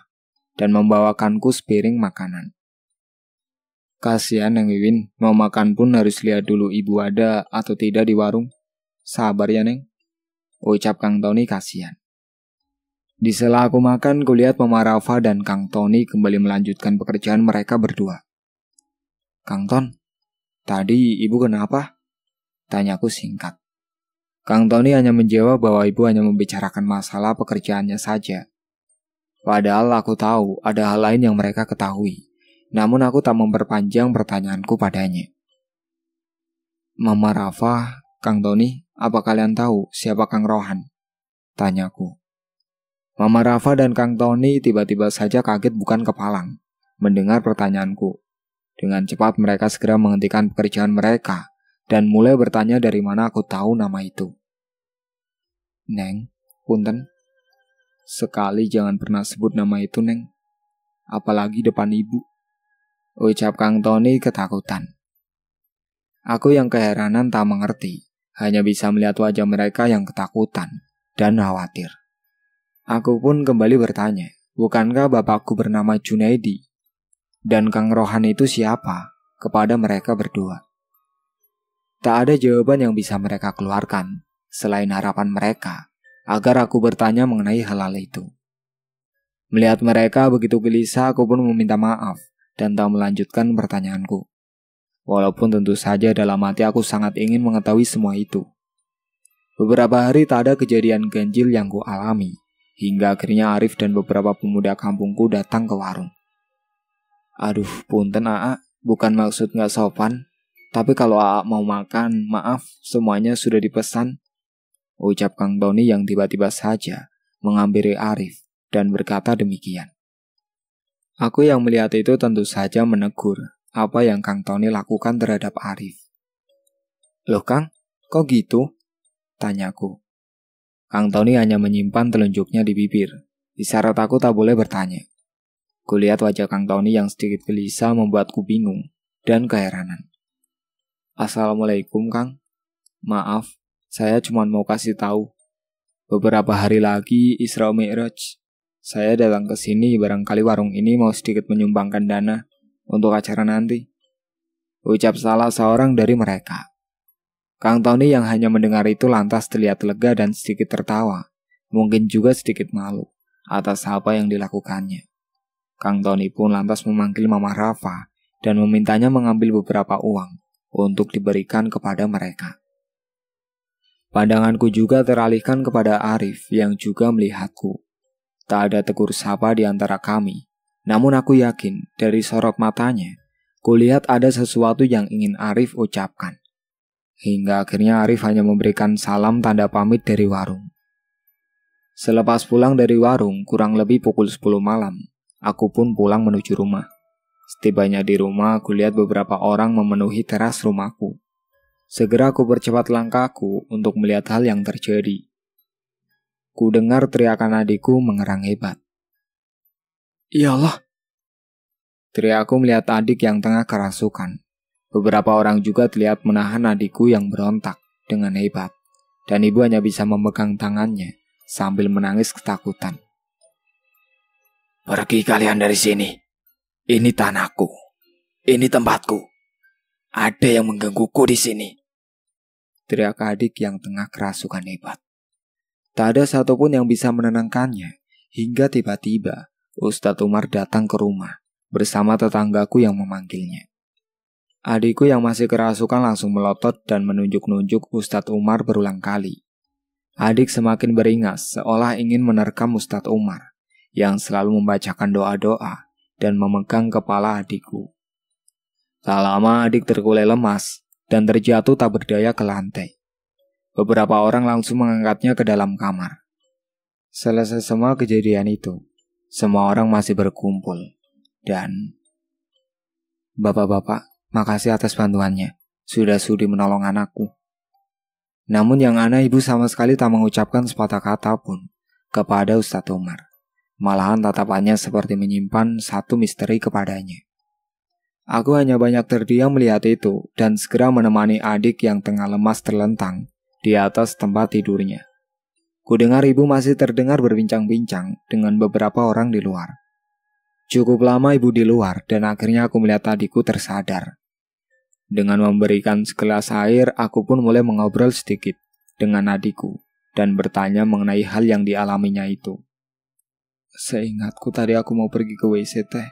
dan membawakanku sepiring makanan. Kasihan Neng Wiwin, mau makan pun harus lihat dulu ibu ada atau tidak di warung. Sabar ya Neng, ucap Kang Tony kasihan. Di sela aku makan, kulihat Mama Rafa dan Kang Tony kembali melanjutkan pekerjaan mereka berdua. Kang Ton, tadi ibu kenapa? Tanyaku singkat. Kang Tony hanya menjawab bahwa ibu hanya membicarakan masalah pekerjaannya saja. Padahal aku tahu ada hal lain yang mereka ketahui. Namun aku tak memperpanjang pertanyaanku padanya. Mama Rafa, Kang Tony, apa kalian tahu siapa Kang Rohan? Tanyaku. Mama Rafa dan Kang Tony tiba-tiba saja kaget bukan kepalang mendengar pertanyaanku. Dengan cepat mereka segera menghentikan pekerjaan mereka dan mulai bertanya dari mana aku tahu nama itu. Neng, punten. Sekali jangan pernah sebut nama itu, Neng. Apalagi depan ibu. Ucap Kang Tony ketakutan. Aku yang keheranan tak mengerti, hanya bisa melihat wajah mereka yang ketakutan dan khawatir. Aku pun kembali bertanya, bukankah bapakku bernama Junaidi? Dan Kang Rohan itu siapa? Kepada mereka berdua. Tak ada jawaban yang bisa mereka keluarkan, selain harapan mereka, agar aku bertanya mengenai hal-hal itu. Melihat mereka begitu gelisah, aku pun meminta maaf, dan tak melanjutkan pertanyaanku. Walaupun tentu saja dalam hati aku sangat ingin mengetahui semua itu. Beberapa hari tak ada kejadian ganjil yang ku alami, hingga akhirnya Arif dan beberapa pemuda kampungku datang ke warung. Aduh, punten Aa, bukan maksud gak sopan, tapi kalau Aa mau makan, maaf, semuanya sudah dipesan. Ucap Kang Tony yang tiba-tiba saja menghampiri Arif dan berkata demikian. Aku yang melihat itu tentu saja menegur apa yang Kang Tony lakukan terhadap Arif. Loh Kang, kok gitu? Tanyaku. Kang Tony hanya menyimpan telunjuknya di bibir. Isyarat aku tak boleh bertanya. Kulihat wajah Kang Tony yang sedikit gelisah membuatku bingung dan keheranan. Assalamualaikum Kang. Maaf, saya cuma mau kasih tahu. Beberapa hari lagi Isra Mi'raj. Saya datang ke sini barangkali warung ini mau sedikit menyumbangkan dana untuk acara nanti. Ucap salah seorang dari mereka. Kang Tony yang hanya mendengar itu lantas terlihat lega dan sedikit tertawa. Mungkin juga sedikit malu atas apa yang dilakukannya. Kang Tony pun lantas memanggil Mama Rafa dan memintanya mengambil beberapa uang untuk diberikan kepada mereka. Pandanganku juga teralihkan kepada Arif yang juga melihatku. Tak ada tegur sapa di antara kami. Namun aku yakin dari sorot matanya, kulihat ada sesuatu yang ingin Arif ucapkan. Hingga akhirnya Arif hanya memberikan salam tanda pamit dari warung. Selepas pulang dari warung kurang lebih pukul 10 malam, aku pun pulang menuju rumah. Setibanya di rumah, kulihat beberapa orang memenuhi teras rumahku. Segera aku percepat langkahku untuk melihat hal yang terjadi. Ku dengar teriakan adikku mengerang hebat. Ya Allah! Teriakku melihat adik yang tengah kerasukan. Beberapa orang juga terlihat menahan adikku yang berontak dengan hebat. Dan ibu hanya bisa memegang tangannya sambil menangis ketakutan. Pergi kalian dari sini. Ini tanahku. Ini tempatku. Ada yang menggangguku di sini. Teriak adik yang tengah kerasukan hebat. Tak ada satupun yang bisa menenangkannya, hingga tiba-tiba Ustadz Umar datang ke rumah bersama tetanggaku yang memanggilnya. Adikku yang masih kerasukan langsung melotot dan menunjuk-nunjuk Ustadz Umar berulang kali. Adik semakin beringas seolah ingin menerkam Ustadz Umar yang selalu membacakan doa-doa dan memegang kepala adikku. Tak lama adik terkulai lemas dan terjatuh tak berdaya ke lantai. Beberapa orang langsung mengangkatnya ke dalam kamar. Selesai semua kejadian itu, semua orang masih berkumpul. Dan Bapak-bapak, makasih atas bantuannya. Sudah sudi menolong anakku. Namun yang aneh, ibu sama sekali tak mengucapkan sepatah kata pun kepada Ustadz Umar. Malahan tatapannya seperti menyimpan satu misteri kepadanya. Aku hanya banyak terdiam melihat itu dan segera menemani adik yang tengah lemas terlentang di atas tempat tidurnya. Kudengar ibu masih terdengar berbincang-bincang dengan beberapa orang di luar. Cukup lama ibu di luar dan akhirnya aku melihat adikku tersadar. Dengan memberikan segelas air, aku pun mulai mengobrol sedikit dengan adikku dan bertanya mengenai hal yang dialaminya itu. Seingatku tadi aku mau pergi ke WC teh,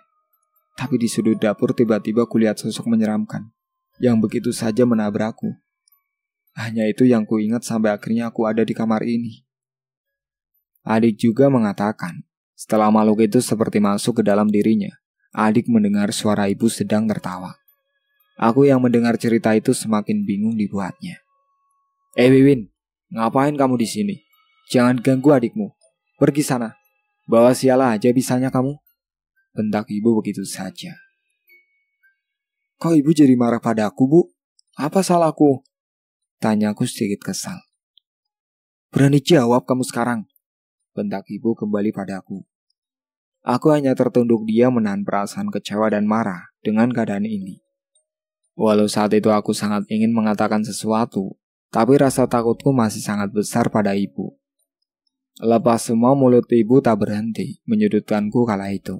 tapi di sudut dapur tiba-tiba kulihat sosok menyeramkan yang begitu saja menabrakku. Hanya itu yang kuingat sampai akhirnya aku ada di kamar ini. Adik juga mengatakan, setelah makhluk itu seperti masuk ke dalam dirinya, adik mendengar suara ibu sedang tertawa. Aku yang mendengar cerita itu semakin bingung dibuatnya. Wiwin, ngapain kamu di sini? Jangan ganggu adikmu. Pergi sana. Bawa sialah aja bisanya kamu. Bentak ibu begitu saja. Kok ibu jadi marah padaku, Bu? Apa salahku? Tanyaku sedikit kesal. Berani jawab kamu sekarang, bentak ibu kembali padaku. Aku hanya tertunduk diam menahan perasaan kecewa dan marah dengan keadaan ini. Walau saat itu aku sangat ingin mengatakan sesuatu, tapi rasa takutku masih sangat besar pada ibu. Lepas semua, mulut ibu tak berhenti menyudutkanku kala itu.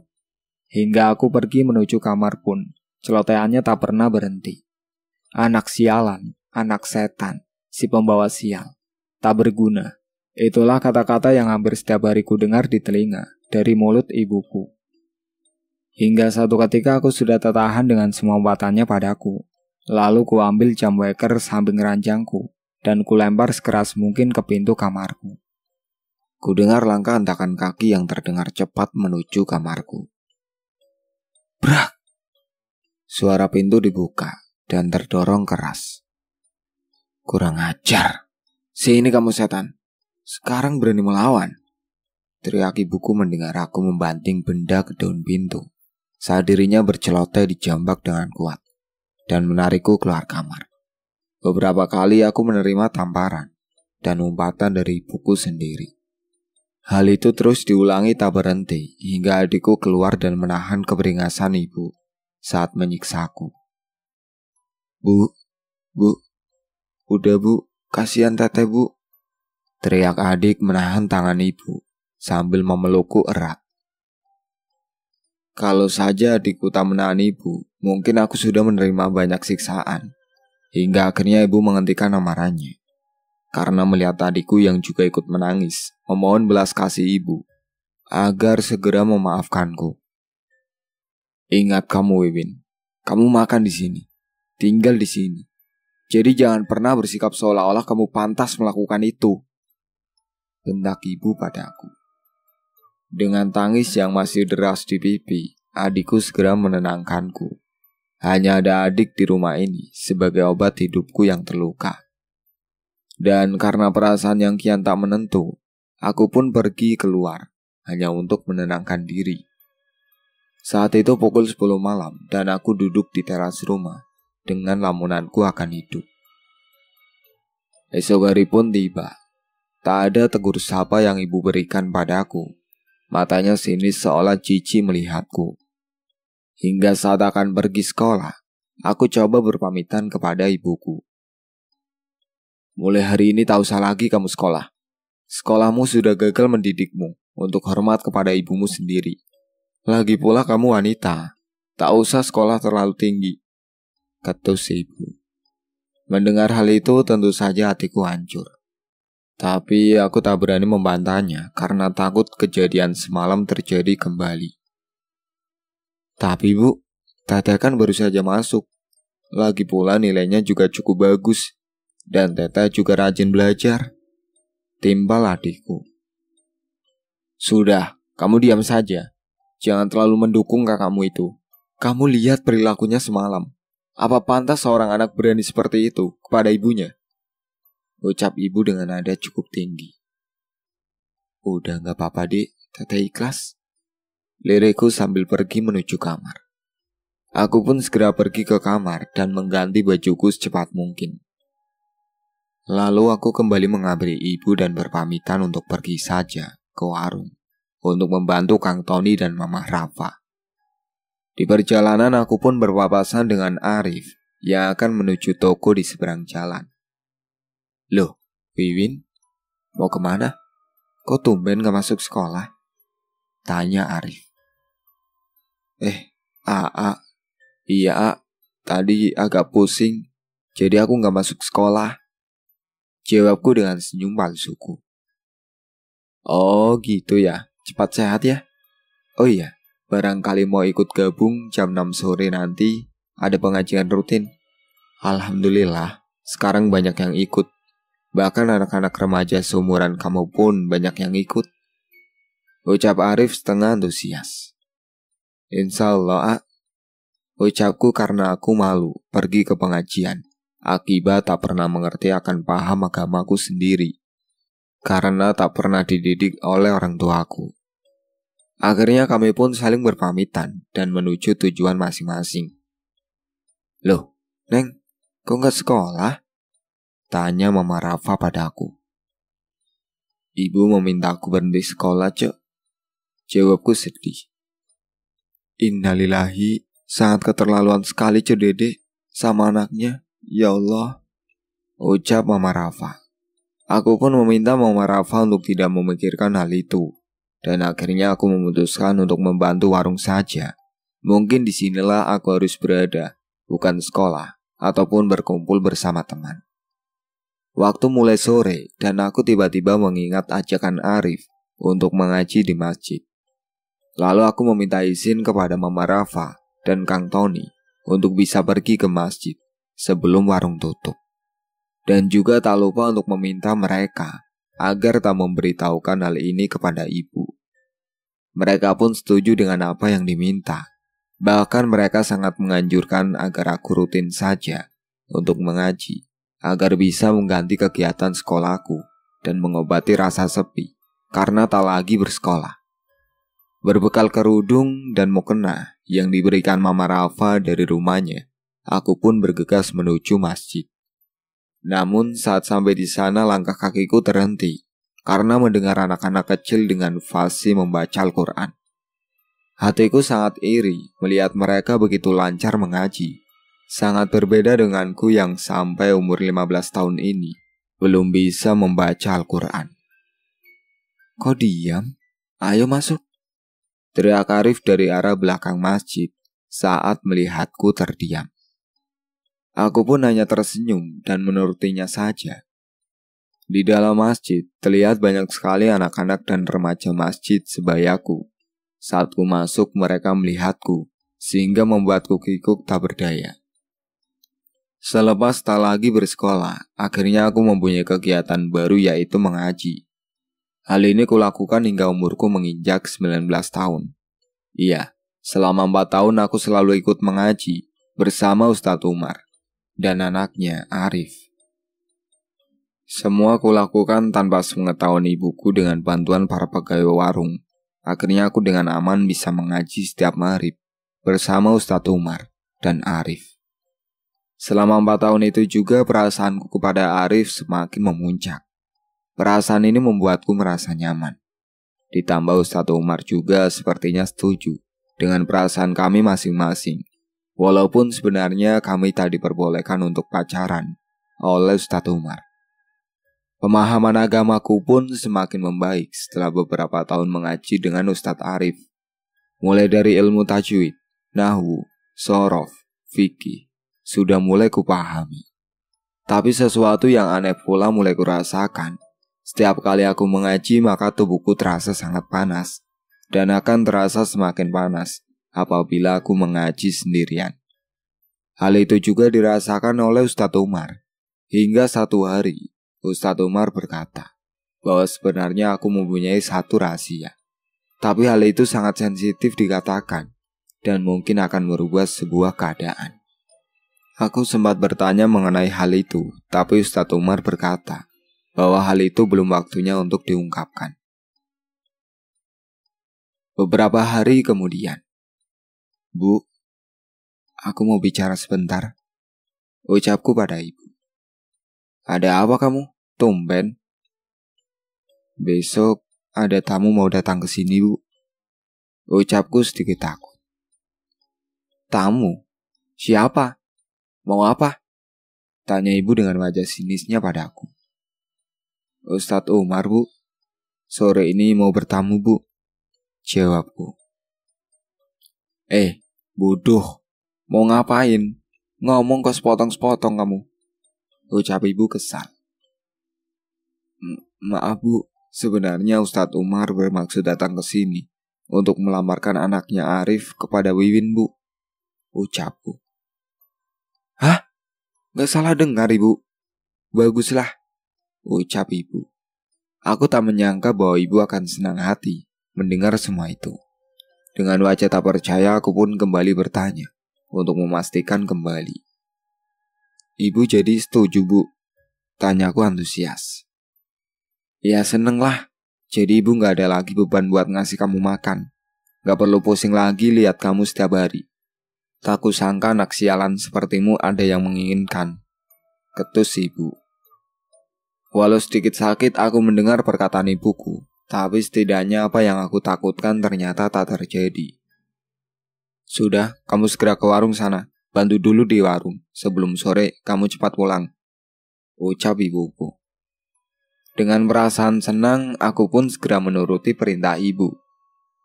Hingga aku pergi menuju kamar pun, celotehannya tak pernah berhenti. Anak sialan, anak setan, si pembawa sial, tak berguna. Itulah kata-kata yang hampir setiap hari ku dengar di telinga dari mulut ibuku. Hingga satu ketika aku sudah tertahan dengan semua umpatannya padaku. Lalu ku ambil jam waker samping ranjangku dan ku lempar sekeras mungkin ke pintu kamarku. Ku dengar langkah hentakan kaki yang terdengar cepat menuju kamarku. Brak! Suara pintu dibuka dan terdorong keras. Kurang ajar. Sini kamu setan. Sekarang berani melawan. Teriak ibuku mendengar aku membanting benda ke daun pintu. Saat dirinya berceloteh dijambak dengan kuat dan menarikku keluar kamar. Beberapa kali aku menerima tamparan dan umpatan dari ibuku sendiri. Hal itu terus diulangi tak berhenti hingga adikku keluar dan menahan keberingasan ibu saat menyiksaku. Bu, udah bu, kasihan teteh bu. Teriak adik menahan tangan ibu sambil memelukku erat. Kalau saja adikku tak menahan ibu, mungkin aku sudah menerima banyak siksaan. Hingga akhirnya ibu menghentikan amarahnya. Karena melihat adikku yang juga ikut menangis, memohon belas kasih ibu agar segera memaafkanku. Ingat kamu, Wiwin, kamu makan di sini, tinggal di sini. Jadi jangan pernah bersikap seolah-olah kamu pantas melakukan itu, bentak ibu padaku. Dengan tangis yang masih deras di pipi, adikku segera menenangkanku. Hanya ada adik di rumah ini sebagai obat hidupku yang terluka. Dan karena perasaan yang kian tak menentu, aku pun pergi keluar hanya untuk menenangkan diri. Saat itu pukul 10 malam dan aku duduk di teras rumah dengan lamunanku akan hidup. Esok hari pun tiba. Tak ada tegur sapa yang ibu berikan padaku. Matanya sinis seolah jijik melihatku. Hingga saat akan pergi sekolah, aku coba berpamitan kepada ibuku. Mulai hari ini tak usah lagi kamu sekolah. Sekolahmu sudah gagal mendidikmu untuk hormat kepada ibumu sendiri. Lagi pula kamu wanita, tak usah sekolah terlalu tinggi, ketus ibu. Mendengar hal itu tentu saja hatiku hancur. Tapi aku tak berani membantahnya karena takut kejadian semalam terjadi kembali. Tapi bu, teteh kan baru saja masuk. Lagi pula nilainya juga cukup bagus. Dan teteh juga rajin belajar, timbal adikku. Sudah, kamu diam saja. Jangan terlalu mendukung kakakmu itu. Kamu lihat perilakunya semalam. Apa pantas seorang anak berani seperti itu kepada ibunya? Ucap ibu dengan nada cukup tinggi. Udah gak apa-apa dek, teteh ikhlas. Lirikku sambil pergi menuju kamar. Aku pun segera pergi ke kamar dan mengganti bajuku secepat mungkin. Lalu aku kembali mengabari ibu dan berpamitan untuk pergi saja ke warung untuk membantu Kang Tony dan Mama Rafa. Di perjalanan aku pun berpapasan dengan Arif yang akan menuju toko di seberang jalan. Loh, Wiwin, mau kemana? Kok tumben gak masuk sekolah? Tanya Arif. Iya, tadi agak pusing, jadi aku gak masuk sekolah. Jawabku dengan senyum palsuku. Oh gitu ya, cepat sehat ya. Oh iya, barangkali mau ikut gabung jam 6 sore nanti, ada pengajian rutin. Alhamdulillah, sekarang banyak yang ikut. Bahkan anak-anak remaja seumuran kamu pun banyak yang ikut. Ucap Arif setengah antusias. Insya Allah, ucapku karena aku malu pergi ke pengajian. Akibat tak pernah mengerti akan paham agamaku sendiri. Karena tak pernah dididik oleh orang tuaku. Akhirnya kami pun saling berpamitan dan menuju tujuan masing-masing. Loh, Neng, Kok nggak sekolah? Tanya Mama Rafa padaku. Ibu memintaku berhenti sekolah, Cek. Jawabku sedih. Innalillahi, sangat keterlaluan sekali Cek Dede sama anaknya. Ya Allah, ucap Mama Rafa. Aku pun meminta Mama Rafa untuk tidak memikirkan hal itu. Dan akhirnya aku memutuskan untuk membantu warung saja. Mungkin disinilah aku harus berada, bukan sekolah, ataupun berkumpul bersama teman. Waktu mulai sore dan aku tiba-tiba mengingat ajakan Arif untuk mengaji di masjid. Lalu aku meminta izin kepada Mama Rafa dan Kang Tony untuk bisa pergi ke masjid sebelum warung tutup. Dan juga tak lupa untuk meminta mereka agar tak memberitahukan hal ini kepada ibu. Mereka pun setuju dengan apa yang diminta. Bahkan mereka sangat menganjurkan agar aku rutin saja untuk mengaji, agar bisa mengganti kegiatan sekolahku dan mengobati rasa sepi karena tak lagi bersekolah. Berbekal kerudung dan mukena yang diberikan Mama Rafa dari rumahnya, aku pun bergegas menuju masjid. Namun saat sampai di sana langkah kakiku terhenti karena mendengar anak-anak kecil dengan fasih membaca Al-Quran. Hatiku sangat iri melihat mereka begitu lancar mengaji. Sangat berbeda denganku yang sampai umur 15 tahun ini belum bisa membaca Al-Quran. Kok diam? Ayo masuk, teriak Arif dari arah belakang masjid saat melihatku terdiam. Aku pun hanya tersenyum dan menurutinya saja. Di dalam masjid terlihat banyak sekali anak-anak dan remaja masjid sebayaku. Saat ku masuk mereka melihatku sehingga membuatku kikuk tak berdaya. Selepas tak lagi bersekolah, akhirnya aku mempunyai kegiatan baru yaitu mengaji. Hal ini kulakukan hingga umurku menginjak 19 tahun. Iya, selama 4 tahun aku selalu ikut mengaji bersama Ustadz Umar dan anaknya Arif. Semua kulakukan tanpa sepengetahuan ibuku dengan bantuan para pegawai warung. Akhirnya aku dengan aman bisa mengaji setiap maghrib bersama Ustadz Umar dan Arif. Selama 4 tahun itu juga perasaanku kepada Arif semakin memuncak. Perasaan ini membuatku merasa nyaman. Ditambah Ustadz Umar juga sepertinya setuju dengan perasaan kami masing-masing. Walaupun sebenarnya kami tak diperbolehkan untuk pacaran oleh Ustadz Umar. Pemahaman agamaku pun semakin membaik setelah beberapa tahun mengaji dengan Ustadz Arif. Mulai dari ilmu tajwid, nahwu, shorof, fikih, sudah mulai kupahami. Tapi sesuatu yang aneh pula mulai kurasakan. Setiap kali aku mengaji maka tubuhku terasa sangat panas. Dan akan terasa semakin panas apabila aku mengaji sendirian. Hal itu juga dirasakan oleh Ustadz Umar. Hingga satu hari Ustadz Umar berkata bahwa sebenarnya aku mempunyai satu rahasia. Tapi hal itu sangat sensitif dikatakan dan mungkin akan merubah sebuah keadaan. Aku sempat bertanya mengenai hal itu, tapi Ustadz Umar berkata bahwa hal itu belum waktunya untuk diungkapkan. Beberapa hari kemudian, Bu, aku mau bicara sebentar, ucapku pada ibu. Ada apa kamu? Tumben. Besok ada tamu mau datang ke sini, Bu, ucapku sedikit takut. Tamu? Siapa? Mau apa? Tanya ibu dengan wajah sinisnya padaku. Ustadz Umar, Bu. Sore ini mau bertamu, Bu, jawabku. Bodoh. Mau ngapain? Ngomong kok sepotong-sepotong kamu, ucap ibu kesal. Maaf, Bu. Sebenarnya Ustadz Umar bermaksud datang ke sini untuk melamarkan anaknya Arif kepada Wiwin, Bu, ucapku. Hah? Gak salah dengar, Ibu. Baguslah, ucap ibu. Aku tak menyangka bahwa ibu akan senang hati mendengar semua itu. Dengan wajah tak percaya aku pun kembali bertanya untuk memastikan kembali. Ibu jadi setuju, Bu? Tanyaku antusias. Ya seneng lah. Jadi ibu gak ada lagi beban buat ngasih kamu makan. Gak perlu pusing lagi lihat kamu setiap hari. Tak kusangka anak sialan sepertimu ada yang menginginkan ketus ibu. Walau sedikit sakit aku mendengar perkataan ibuku, tapi setidaknya apa yang aku takutkan ternyata tak terjadi. Sudah, kamu segera ke warung sana. Bantu dulu di warung. Sebelum sore, kamu cepat pulang, ucap ibuku. Dengan perasaan senang, aku pun segera menuruti perintah ibu.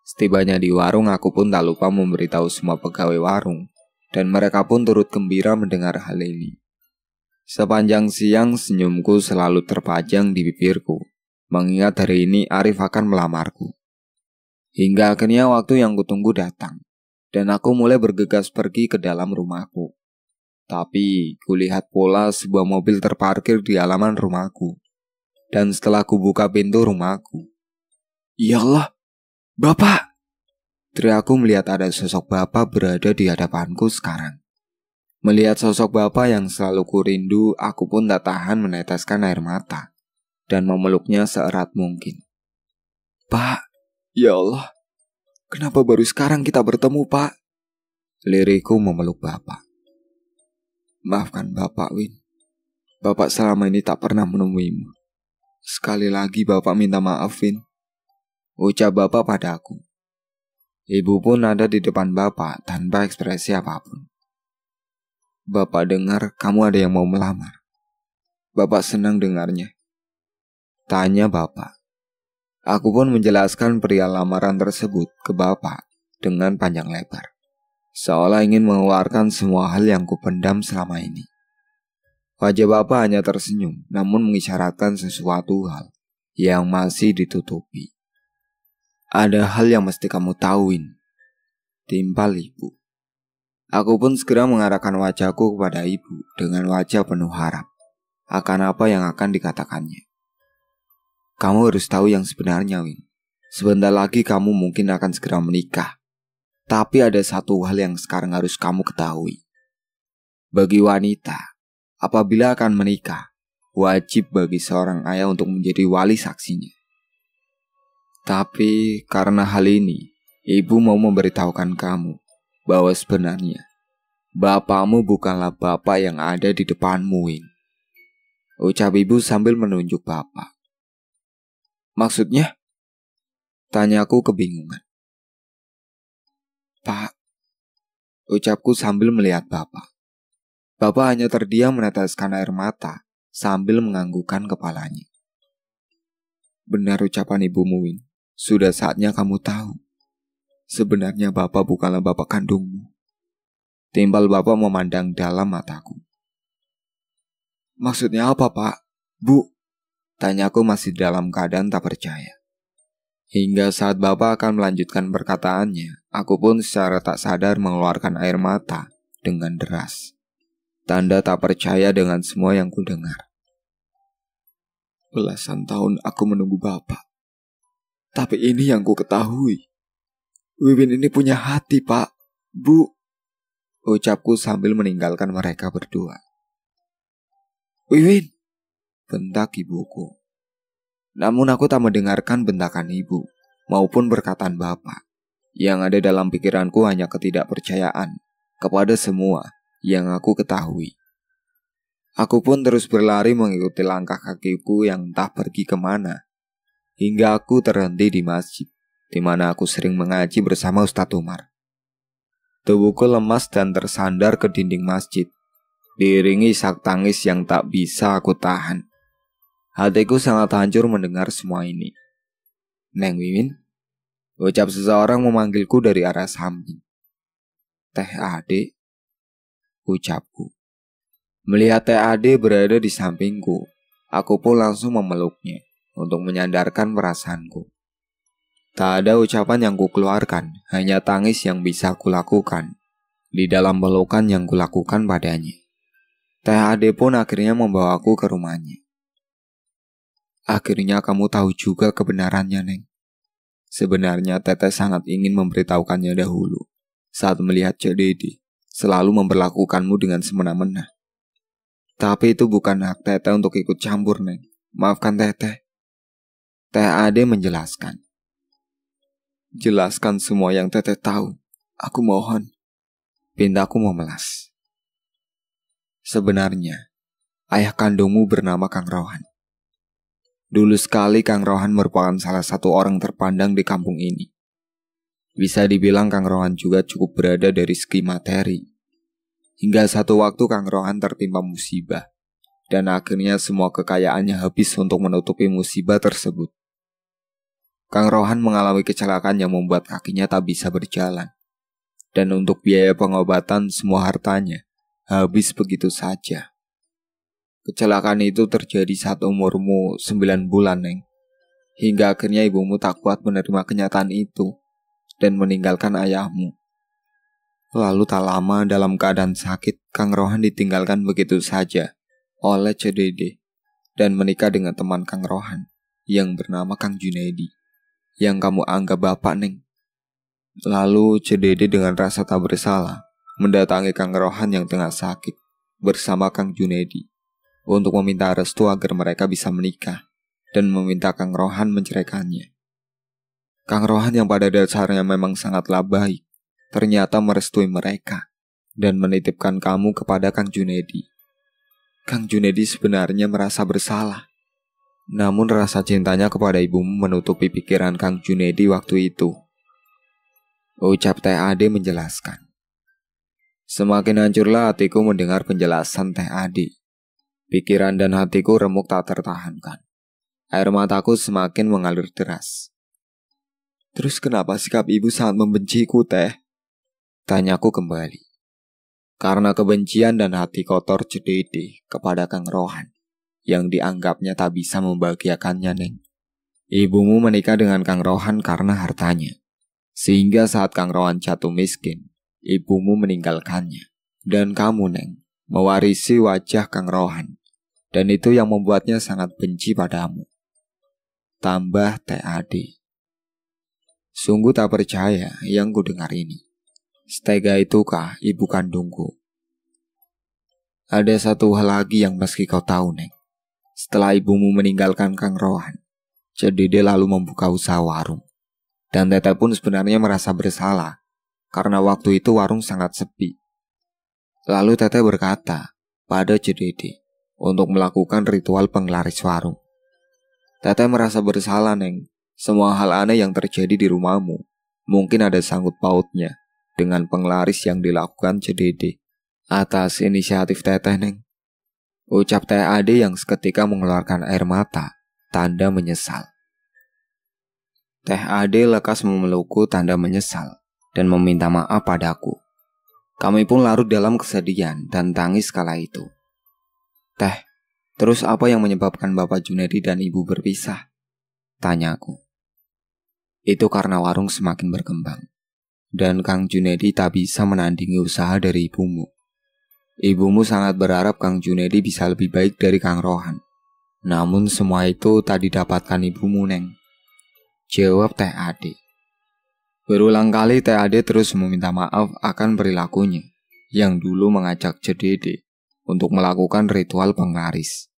Setibanya di warung, aku pun tak lupa memberitahu semua pegawai warung, dan mereka pun turut gembira mendengar hal ini. Sepanjang siang, senyumku selalu terpajang di bibirku, mengingat hari ini Arif akan melamarku. Hingga akhirnya waktu yang kutunggu datang, dan aku mulai bergegas pergi ke dalam rumahku. Tapi, kulihat pola sebuah mobil terparkir di halaman rumahku. Dan setelah kubuka pintu rumahku, "Ya Allah, Bapak!" teriakku melihat ada sosok Bapak berada di hadapanku sekarang. Melihat sosok Bapak yang selalu kurindu, aku pun tak tahan meneteskan air mata dan memeluknya seerat mungkin. "Pak, ya Allah, kenapa baru sekarang kita bertemu, Pak?" Lirikku memeluk Bapak. "Maafkan Bapak, Win. Bapak selama ini tak pernah menemuimu. Sekali lagi Bapak minta maaf, Win," ucap Bapak padaku. Ibu pun ada di depan Bapak tanpa ekspresi apapun. "Bapak dengar kamu ada yang mau melamar. Bapak senang dengarnya," tanya Bapak. Aku pun menjelaskan perihal lamaran tersebut ke Bapak dengan panjang lebar, seolah ingin mengeluarkan semua hal yang kupendam selama ini. Wajah Bapak hanya tersenyum, namun mengisyaratkan sesuatu hal yang masih ditutupi. "Ada hal yang mesti kamu tahuin," timpal ibu. Aku pun segera mengarahkan wajahku kepada ibu dengan wajah penuh harap akan apa yang akan dikatakannya. "Kamu harus tahu yang sebenarnya, Win. Sebentar lagi kamu mungkin akan segera menikah. Tapi ada satu hal yang sekarang harus kamu ketahui. Bagi wanita, apabila akan menikah, wajib bagi seorang ayah untuk menjadi wali saksinya. Tapi karena hal ini, ibu mau memberitahukan kamu bahwa sebenarnya bapakmu bukanlah bapak yang ada di depanmu, Win," ucap ibu sambil menunjuk Bapak. "Maksudnya?" tanyaku kebingungan. "Pak," ucapku sambil melihat Bapak. Bapak hanya terdiam meneteskan air mata sambil menganggukkan kepalanya. "Benar ucapan ibumu, Win. Sudah saatnya kamu tahu. Sebenarnya Bapak bukanlah bapak kandungmu." Timbal Bapak memandang dalam mataku. "Maksudnya apa, Pak? Bu?" tanyaku masih dalam keadaan tak percaya. Hingga saat Bapak akan melanjutkan perkataannya, aku pun secara tak sadar mengeluarkan air mata dengan deras. Tanda tak percaya dengan semua yang kudengar. "Belasan tahun aku menunggu Bapak. Tapi ini yang ku ketahui. Wiwin ini punya hati, Pak. Bu," ucapku sambil meninggalkan mereka berdua. "Wiwin," bentak ibuku. Namun aku tak mendengarkan bentakan ibu maupun perkataan Bapak. Yang ada dalam pikiranku hanya ketidakpercayaan kepada semua yang aku ketahui. Aku pun terus berlari mengikuti langkah kakiku yang entah pergi kemana, hingga aku terhenti di masjid, di mana aku sering mengaji bersama Ustadz Umar. Tubuhku lemas dan tersandar ke dinding masjid, diiringi isak tangis yang tak bisa aku tahan. Hatiku sangat hancur mendengar semua ini. "Neng Wiwin," ucap seseorang memanggilku dari arah samping. "Teh Ade," ucapku. Melihat Teh Ade berada di sampingku, aku pun langsung memeluknya untuk menyandarkan perasaanku. Tak ada ucapan yang kukeluarkan, hanya tangis yang bisa kulakukan di dalam pelukan yang kulakukan padanya. Teh Ade pun akhirnya membawaku ke rumahnya. "Akhirnya kamu tahu juga kebenarannya, Neng. Sebenarnya Teteh sangat ingin memberitahukannya dahulu saat melihat Cek Dede selalu memperlakukanmu dengan semena-mena. Tapi itu bukan hak Teteh untuk ikut campur, Neng. Maafkan Teteh." Teh Ade menjelaskan. "Jelaskan semua yang Teteh tahu. Aku mohon." Pintaku memelas. Sebenarnya, Ayah kandungmu bernama Kang Rohan. Dulu sekali Kang Rohan merupakan salah satu orang terpandang di kampung ini. Bisa dibilang Kang Rohan juga cukup berada dari segi materi. Hingga satu waktu Kang Rohan tertimpa musibah, dan akhirnya semua kekayaannya habis untuk menutupi musibah tersebut. Kang Rohan mengalami kecelakaan yang membuat kakinya tak bisa berjalan. Dan untuk biaya pengobatan semua hartanya habis begitu saja. Kecelakaan itu terjadi saat umurmu 9 bulan, Neng. Hingga akhirnya ibumu tak kuat menerima kenyataan itu dan meninggalkan ayahmu. Lalu tak lama dalam keadaan sakit, Kang Rohan ditinggalkan begitu saja oleh Cedede dan menikah dengan teman Kang Rohan yang bernama Kang Junedi, yang kamu anggap bapak, Neng. Lalu Cedede dengan rasa tak bersalah mendatangi Kang Rohan yang tengah sakit bersama Kang Junedi untuk meminta restu agar mereka bisa menikah dan meminta Kang Rohan menceraikannya. Kang Rohan yang pada dasarnya memang sangatlah baik, ternyata merestui mereka dan menitipkan kamu kepada Kang Junedi. Kang Junedi sebenarnya merasa bersalah, namun rasa cintanya kepada ibumu menutupi pikiran Kang Junedi waktu itu. Ucap Teh Ade menjelaskan. Semakin hancurlah hatiku mendengar penjelasan Teh Ade. Pikiran dan hatiku remuk tak tertahankan. Air mataku semakin mengalir deras. Terus kenapa sikap ibu sangat membenciku, Teh? Tanyaku kembali. Karena kebencian dan hati kotor Cedede kepada Kang Rohan yang dianggapnya tak bisa membahagiakannya, Neng. Ibumu menikah dengan Kang Rohan karena hartanya. Sehingga saat Kang Rohan jatuh miskin, ibumu meninggalkannya. Dan kamu, Neng, mewarisi wajah Kang Rohan. Dan itu yang membuatnya sangat benci padamu. Tambah Teh Ade. Sungguh tak percaya yang ku dengar ini. Setega itukah ibu kandungku? Ada satu hal lagi yang meski kau tahu, Neng. Setelah ibumu meninggalkan Kang Rohan, Cedede lalu membuka usaha warung. Dan Teteh pun sebenarnya merasa bersalah, karena waktu itu warung sangat sepi. Lalu Teteh berkata pada Cedede untuk melakukan ritual penglaris warung. Teteh merasa bersalah, Neng. Semua hal aneh yang terjadi di rumahmu mungkin ada sangkut pautnya dengan penglaris yang dilakukan Cedede atas inisiatif Teteh, Neng. Ucap Teh Ade yang seketika mengeluarkan air mata, tanda menyesal. Teh Ade lekas memelukku tanda menyesal dan meminta maaf padaku. Kami pun larut dalam kesedihan dan tangis kala itu. Teh, terus apa yang menyebabkan Bapak Junedi dan Ibu berpisah? Tanyaku. Itu karena warung semakin berkembang, dan Kang Junedi tak bisa menandingi usaha dari ibumu. Ibumu sangat berharap Kang Junedi bisa lebih baik dari Kang Rohan. Namun semua itu tak didapatkan ibumu, Neng. Jawab Teh Ade. Berulang kali Teh Ade terus meminta maaf akan perilakunya yang dulu mengajak Cedede untuk melakukan ritual penglaris.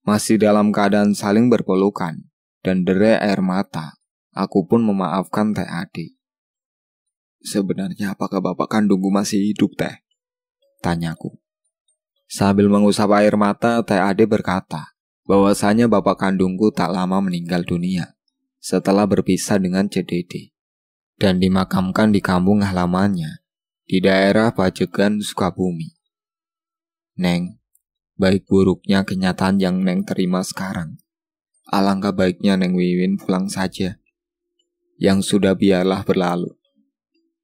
Masih dalam keadaan saling berpelukan dan derai air mata, aku pun memaafkan Teh Ade. Sebenarnya apakah bapak kandungku masih hidup, Teh? Tanyaku. Sambil mengusap air mata, Teh Ade berkata bahwasanya bapak kandungku tak lama meninggal dunia setelah berpisah dengan Cedede dan dimakamkan di kampung halamannya di daerah Pajegan, Sukabumi. Neng, baik buruknya kenyataan yang Neng terima sekarang. Alangkah baiknya Neng Wiwin pulang saja. Yang sudah biarlah berlalu.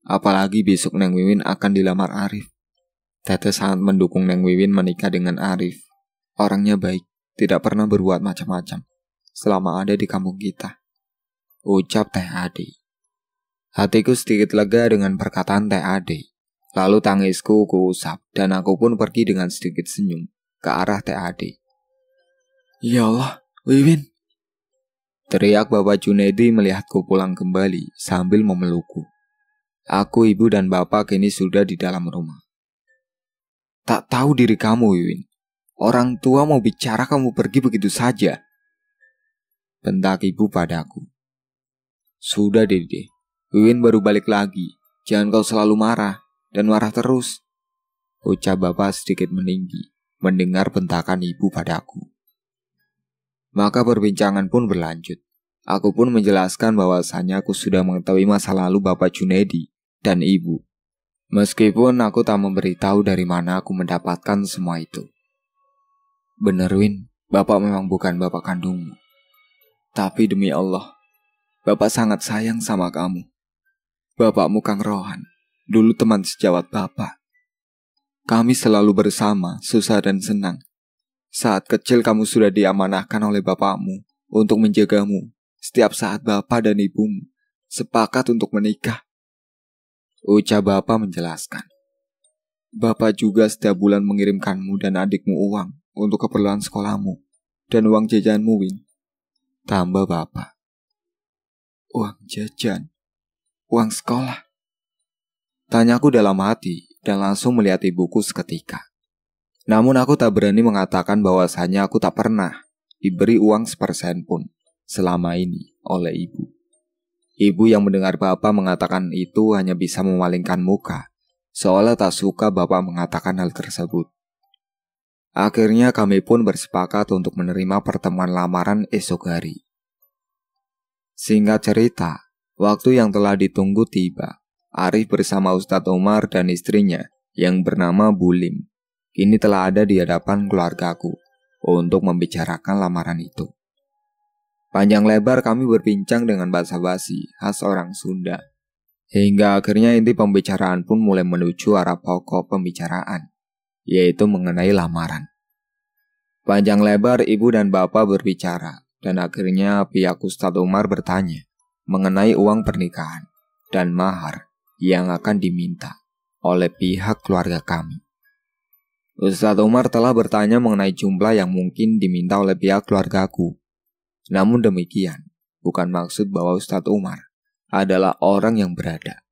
Apalagi besok Neng Wiwin akan dilamar Arif. Teteh sangat mendukung Neng Wiwin menikah dengan Arif. Orangnya baik, tidak pernah berbuat macam-macam selama ada di kampung kita. Ucap Teh Ade. Hatiku sedikit lega dengan perkataan Teh Ade. Lalu tangisku kuusap dan aku pun pergi dengan sedikit senyum ke arah Teh Ade. Ya Allah, Wiwin! Teriak Bapak Junedi melihatku pulang kembali sambil memelukku. Aku, ibu dan bapak kini sudah di dalam rumah. Tak tahu diri kamu, Wiwin. Orang tua mau bicara kamu pergi begitu saja. Bentak ibu padaku. Sudah, Dede. Wiwin baru balik lagi. Jangan kau selalu marah dan marah terus. Ucap bapak sedikit meninggi, mendengar bentakan ibu padaku. Maka perbincangan pun berlanjut. Aku pun menjelaskan bahwasannya aku sudah mengetahui masa lalu Bapak Junedi dan ibu. Meskipun aku tak memberitahu dari mana aku mendapatkan semua itu. Bener Win, Bapak memang bukan bapak kandungmu. Tapi demi Allah, Bapak sangat sayang sama kamu. Bapakmu Kang Rohan, dulu teman sejawat Bapak. Kami selalu bersama, susah dan senang. Saat kecil kamu sudah diamanahkan oleh bapakmu untuk menjagamu. Setiap saat Bapak dan ibumu sepakat untuk menikah. Ucap Bapak menjelaskan. Bapak juga setiap bulan mengirimkanmu dan adikmu uang untuk keperluan sekolahmu dan uang jajanmu, Win. Tambah Bapak. Uang jajan? Uang sekolah? Tanyaku dalam hati dan langsung melihat ibuku seketika. Namun aku tak berani mengatakan bahwasannya aku tak pernah diberi uang sepersen pun selama ini oleh ibu. Ibu yang mendengar Bapak mengatakan itu hanya bisa memalingkan muka, seolah tak suka Bapak mengatakan hal tersebut. Akhirnya kami pun bersepakat untuk menerima pertemuan lamaran esok hari. Singkat cerita, waktu yang telah ditunggu tiba. Arif bersama Ustadz Umar dan istrinya yang bernama Bulim kini telah ada di hadapan keluargaku untuk membicarakan lamaran itu. Panjang lebar kami berbincang dengan basa-basi khas orang Sunda. Hingga akhirnya inti pembicaraan pun mulai menuju arah pokok pembicaraan, yaitu mengenai lamaran. Panjang lebar ibu dan bapak berbicara, dan akhirnya pihak Ustadz Umar bertanya mengenai uang pernikahan dan mahar yang akan diminta oleh pihak keluarga kami. Ustadz Umar telah bertanya mengenai jumlah yang mungkin diminta oleh pihak keluargaku. Namun demikian, bukan maksud bahwa Ustadz Umar adalah orang yang berada.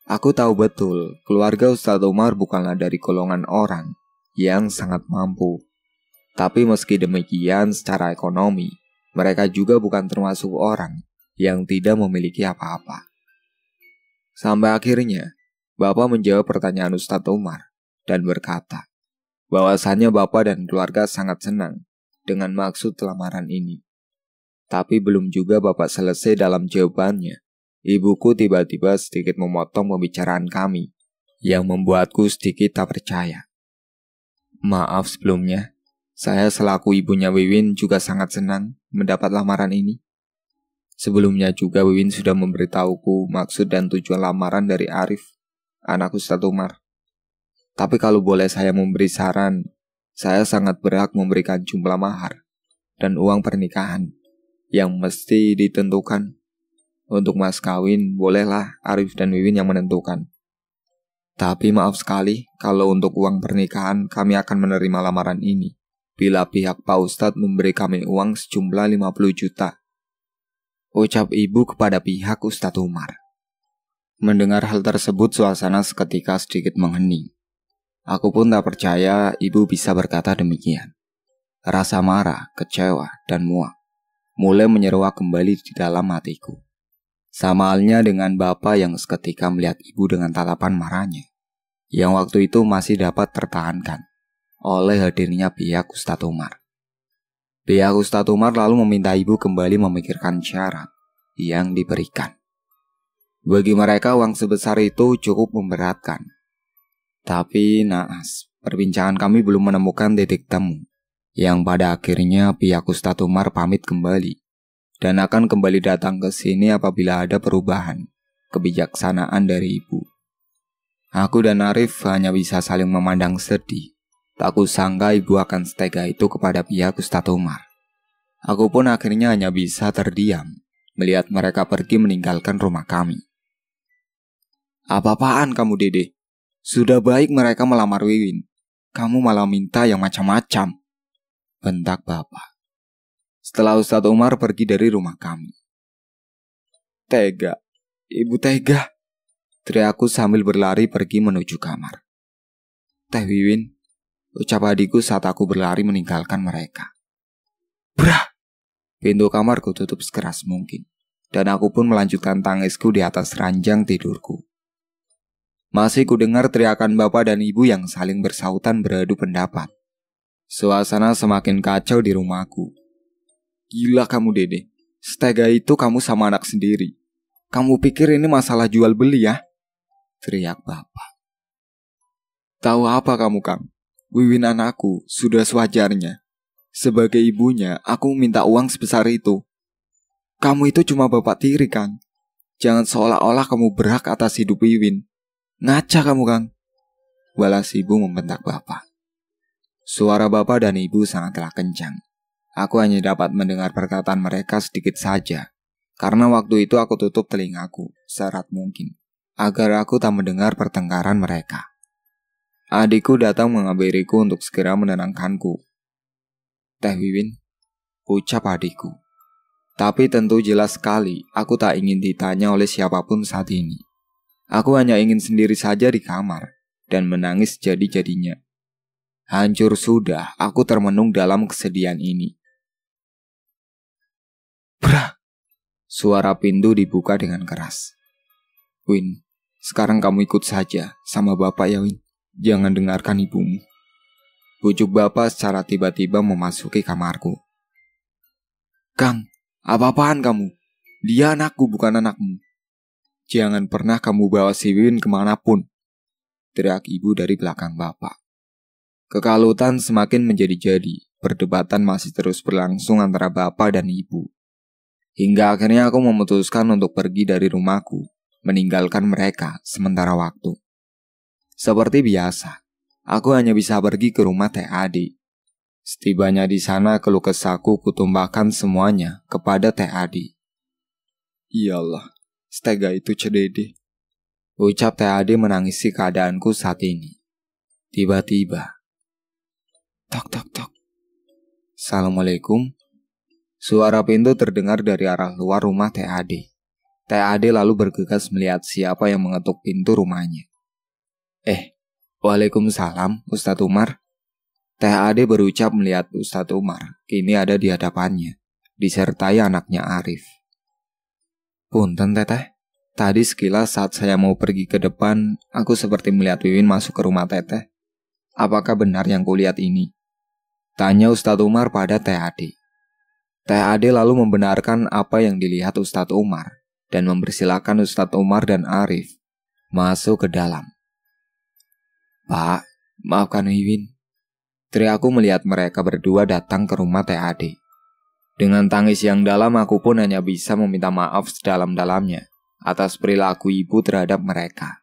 Aku tahu betul, keluarga Ustadz Umar bukanlah dari golongan orang yang sangat mampu. Tapi meski demikian, secara ekonomi, mereka juga bukan termasuk orang yang tidak memiliki apa-apa. Sampai akhirnya, Bapak menjawab pertanyaan Ustadz Umar dan berkata bahwasannya Bapak dan keluarga sangat senang dengan maksud lamaran ini. Tapi belum juga Bapak selesai dalam jawabannya, ibuku tiba-tiba sedikit memotong pembicaraan kami, yang membuatku sedikit tak percaya. Maaf sebelumnya, saya selaku ibunya Wiwin juga sangat senang mendapat lamaran ini. Sebelumnya juga Wiwin sudah memberitahuku maksud dan tujuan lamaran dari Arif, anak Ustadz Umar. Tapi kalau boleh saya memberi saran, saya sangat berhak memberikan jumlah mahar dan uang pernikahan yang mesti ditentukan. Untuk mas kawin, bolehlah Arif dan Wiwin yang menentukan. Tapi maaf sekali, kalau untuk uang pernikahan kami akan menerima lamaran ini bila pihak Pak Ustadz memberi kami uang sejumlah 50 juta. Ucap ibu kepada pihak Ustadz Umar. Mendengar hal tersebut, suasana seketika sedikit menghening. Aku pun tak percaya ibu bisa berkata demikian. Rasa marah, kecewa, dan muak mulai menyeruak kembali di dalam hatiku. Sama halnya dengan bapak yang seketika melihat ibu dengan tatapan marahnya, yang waktu itu masih dapat tertahankan oleh hadirnya pihak Ustadz Umar. Pihak Ustadz Umar lalu meminta ibu kembali memikirkan syarat yang diberikan. Bagi mereka uang sebesar itu cukup memberatkan. Tapi naas, perbincangan kami belum menemukan titik temu, yang pada akhirnya pihak Ustadz Umar pamit kembali dan akan kembali datang ke sini apabila ada perubahan kebijaksanaan dari ibu. Aku dan Arif hanya bisa saling memandang sedih. Tak kusangka ibu akan setega itu kepada pihak Ustadz Umar. Aku pun akhirnya hanya bisa terdiam melihat mereka pergi meninggalkan rumah kami. Apa-apaan kamu Dede? Sudah baik mereka melamar Wiwin, kamu malah minta yang macam-macam, bentak bapak. Setelah Ustadz Umar pergi dari rumah kami. Tega, ibu tega, teriakku sambil berlari pergi menuju kamar. Teh Wiwin, ucap adikku saat aku berlari meninggalkan mereka. Brah! Pintu kamarku tutup sekeras mungkin, dan aku pun melanjutkan tangisku di atas ranjang tidurku. Masih kudengar teriakan bapak dan ibu yang saling bersautan beradu pendapat. Suasana semakin kacau di rumahku. Gila kamu Dede, setega itu kamu sama anak sendiri. Kamu pikir ini masalah jual beli ya? Teriak bapak. Tahu apa kamu Kang? Wiwin anakku sudah sewajarnya. Sebagai ibunya, aku minta uang sebesar itu. Kamu itu cuma bapak tiri Kang. Jangan seolah-olah kamu berhak atas hidup Wiwin. Ngaca kamu Kang. Balas ibu membentak bapak. Suara bapak dan ibu sangatlah kencang. Aku hanya dapat mendengar perkataan mereka sedikit saja. Karena waktu itu aku tutup telingaku seerat mungkin, agar aku tak mendengar pertengkaran mereka. Adikku datang mengabariku untuk segera menenangkanku. Teh Wiwin, ucap adikku. Tapi tentu jelas sekali aku tak ingin ditanya oleh siapapun saat ini. Aku hanya ingin sendiri saja di kamar dan menangis jadi-jadinya. Hancur sudah aku termenung dalam kesedihan ini. Brah! Suara pintu dibuka dengan keras. Win, sekarang kamu ikut saja sama bapak ya Win. Jangan dengarkan ibumu. Bujuk bapak secara tiba-tiba memasuki kamarku. Kang, apa-apaan kamu? Dia anakku bukan anakmu. Jangan pernah kamu bawa si Wiwin kemanapun. Teriak ibu dari belakang bapak. Kekalutan semakin menjadi-jadi. Perdebatan masih terus berlangsung antara bapak dan ibu. Hingga akhirnya aku memutuskan untuk pergi dari rumahku, meninggalkan mereka sementara waktu. Seperti biasa, aku hanya bisa pergi ke rumah Teh Adi. Setibanya di sana keluh kesahku kutumpahkan semuanya kepada Teh Adi. Iyalah, setega itu Cedede, ucap Teh Adi menangisi keadaanku saat ini. Tiba-tiba, tok tok tok. Assalamualaikum. Suara pintu terdengar dari arah luar rumah Teh Adi. Teh Adi lalu bergegas melihat siapa yang mengetuk pintu rumahnya. Waalaikumsalam Ustadz Umar. Teh Adi berucap melihat Ustadz Umar kini ada di hadapannya, disertai anaknya Arif. Punten Teteh, tadi sekilas saat saya mau pergi ke depan, aku seperti melihat Wiwin masuk ke rumah Teteh. Apakah benar yang kulihat ini? Tanya Ustadz Umar pada Teh Adi. Teh Adi lalu membenarkan apa yang dilihat Ustadz Umar dan mempersilakan Ustadz Umar dan Arif masuk ke dalam. Pak, maafkan Wiwin. Teriakku melihat mereka berdua datang ke rumah Teh Adi. Dengan tangis yang dalam aku pun hanya bisa meminta maaf sedalam-dalamnya atas perilaku ibu terhadap mereka.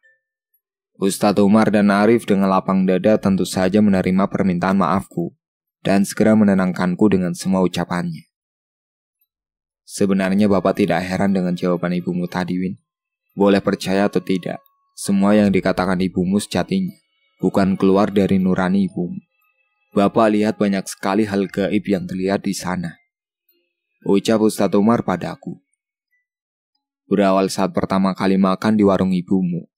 Ustadz Umar dan Arif dengan lapang dada tentu saja menerima permintaan maafku dan segera menenangkanku dengan semua ucapannya. Sebenarnya Bapak tidak heran dengan jawaban ibumu tadi, Win. Boleh percaya atau tidak, semua yang dikatakan ibumu sejatinya bukan keluar dari nurani ibumu. Bapak lihat banyak sekali hal gaib yang terlihat di sana, ucap Ustadz Umar padaku. Berawal saat pertama kali makan di warung ibumu,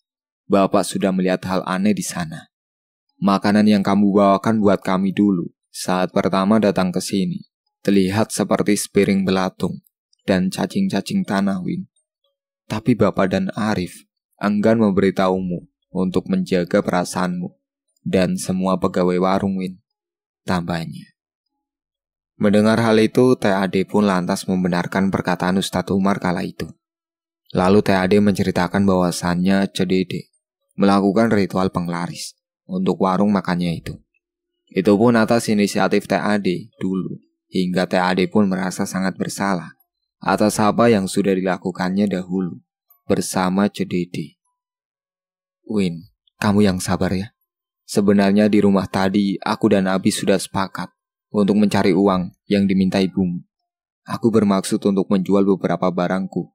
Bapak sudah melihat hal aneh di sana. Makanan yang kamu bawakan buat kami dulu saat pertama datang ke sini terlihat seperti sepiring belatung dan cacing-cacing tanah, Win. Tapi Bapak dan Arif enggan memberitahumu untuk menjaga perasaanmu dan semua pegawai warung, Win, tambahnya. Mendengar hal itu, Teh Ade pun lantas membenarkan perkataan Ustadz Umar kala itu. Lalu Teh Ade menceritakan bahwasannya Cedede melakukan ritual penglaris untuk warung makannya itu. Itu pun atas inisiatif Teh Ade dulu, hingga Teh Ade pun merasa sangat bersalah atas apa yang sudah dilakukannya dahulu bersama Cedede. Win, kamu yang sabar ya. Sebenarnya di rumah tadi aku dan Abi sudah sepakat untuk mencari uang yang diminta ibumu. Aku bermaksud untuk menjual beberapa barangku,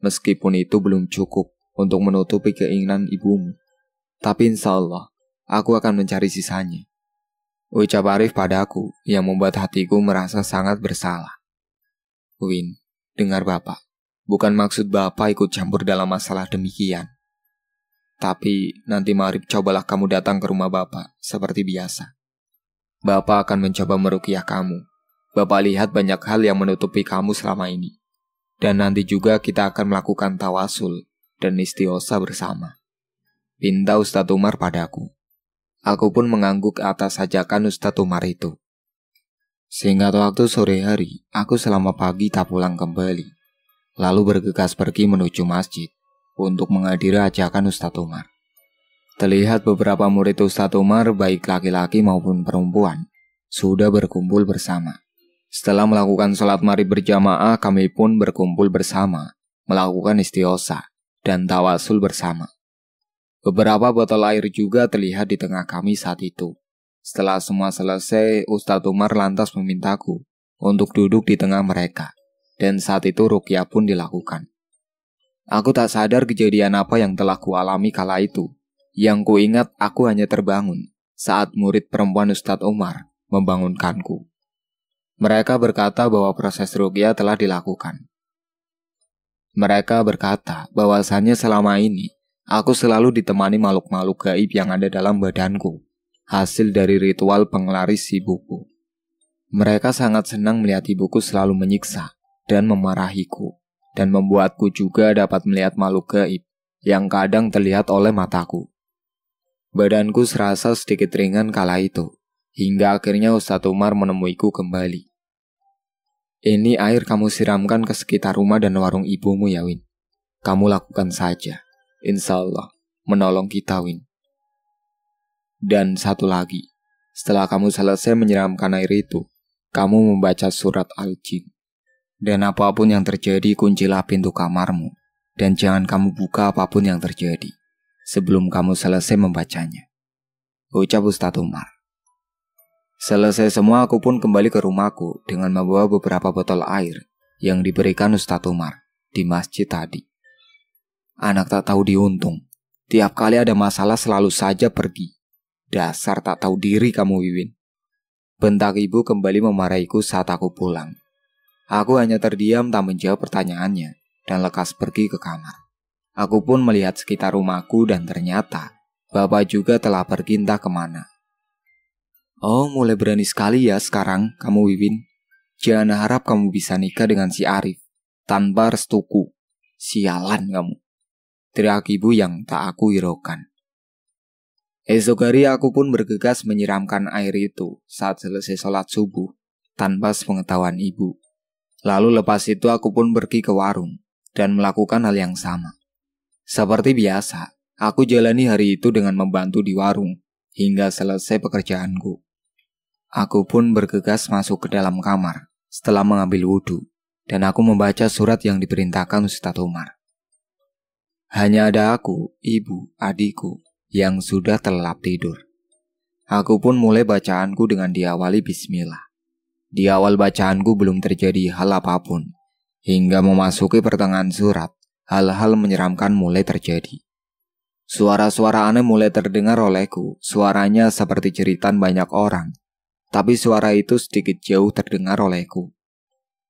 meskipun itu belum cukup untuk menutupi keinginan ibumu. Tapi insya Allah, aku akan mencari sisanya, ucap Arif padaku yang membuat hatiku merasa sangat bersalah. Win, dengar Bapak, bukan maksud Bapak ikut campur dalam masalah demikian. Tapi nanti maghrib cobalah kamu datang ke rumah Bapak seperti biasa. Bapak akan mencoba meruqyah kamu. Bapak lihat banyak hal yang menutupi kamu selama ini. Dan nanti juga kita akan melakukan tawasul dan istighosa bersama. pinta Ustadz Umar padaku. Aku pun mengangguk atas ajakan Ustadz Umar itu. Singkat waktu sore hari, aku selama pagi tak pulang kembali. Lalu bergegas pergi menuju masjid untuk menghadiri ajakan Ustadz Umar. Terlihat beberapa murid Ustadz Umar, baik laki-laki maupun perempuan, sudah berkumpul bersama. Setelah melakukan sholat maghrib berjamaah, kami pun berkumpul bersama, melakukan istighosah dan tawasul bersama. Beberapa botol air juga terlihat di tengah kami saat itu. Setelah semua selesai, Ustadz Umar lantas memintaku untuk duduk di tengah mereka, dan saat itu ruqyah pun dilakukan. Aku tak sadar kejadian apa yang telah kualami kala itu. Yang kuingat, aku hanya terbangun saat murid perempuan Ustadz Umar membangunkanku. Mereka berkata bahwa proses ruqyah telah dilakukan. Mereka berkata bahwasannya selama ini aku selalu ditemani makhluk-makhluk gaib yang ada dalam badanku, hasil dari ritual penglaris ibuku. Mereka sangat senang melihat ibuku selalu menyiksa dan memarahiku, dan membuatku juga dapat melihat makhluk gaib yang kadang terlihat oleh mataku. Badanku serasa sedikit ringan kala itu, hingga akhirnya Ustadz Umar menemuiku kembali. Ini air kamu siramkan ke sekitar rumah dan warung ibumu ya, Win. Kamu lakukan saja. Insya Allah menolong kita, Win. Dan satu lagi, setelah kamu selesai menyiramkan air itu, kamu membaca surat Al-Jin. Dan apapun yang terjadi, kuncilah pintu kamarmu. Dan jangan kamu buka apapun yang terjadi sebelum kamu selesai membacanya. Ucap Ustadz Umar. Selesai semua, aku pun kembali ke rumahku dengan membawa beberapa botol air yang diberikan Ustadz Umar di masjid tadi. Anak tak tahu diuntung, tiap kali ada masalah selalu saja pergi. Dasar tak tahu diri kamu, Wiwin. Bentak ibu kembali memarahiku saat aku pulang. Aku hanya terdiam tak menjawab pertanyaannya dan lekas pergi ke kamar. Aku pun melihat sekitar rumahku dan ternyata bapak juga telah pergi entah kemana. Oh, mulai berani sekali ya sekarang kamu, Wiwin. Jangan harap kamu bisa nikah dengan si Arif tanpa restuku. Sialan kamu, teriak ibu yang tak aku hiraukan. Esok hari aku pun bergegas menyiramkan air itu saat selesai sholat subuh tanpa sepengetahuan ibu. Lalu lepas itu aku pun pergi ke warung dan melakukan hal yang sama. Seperti biasa, aku jalani hari itu dengan membantu di warung hingga selesai pekerjaanku. Aku pun bergegas masuk ke dalam kamar setelah mengambil wudhu, dan aku membaca surat yang diperintahkan Ustadz Umar. Hanya ada aku, ibu, adikku yang sudah terlelap tidur. Aku pun mulai bacaanku dengan diawali bismillah. Di awal bacaanku belum terjadi hal apapun, hingga memasuki pertengahan surat, hal-hal menyeramkan mulai terjadi. Suara-suara aneh mulai terdengar olehku, suaranya seperti jeritan banyak orang. Tapi suara itu sedikit jauh terdengar olehku.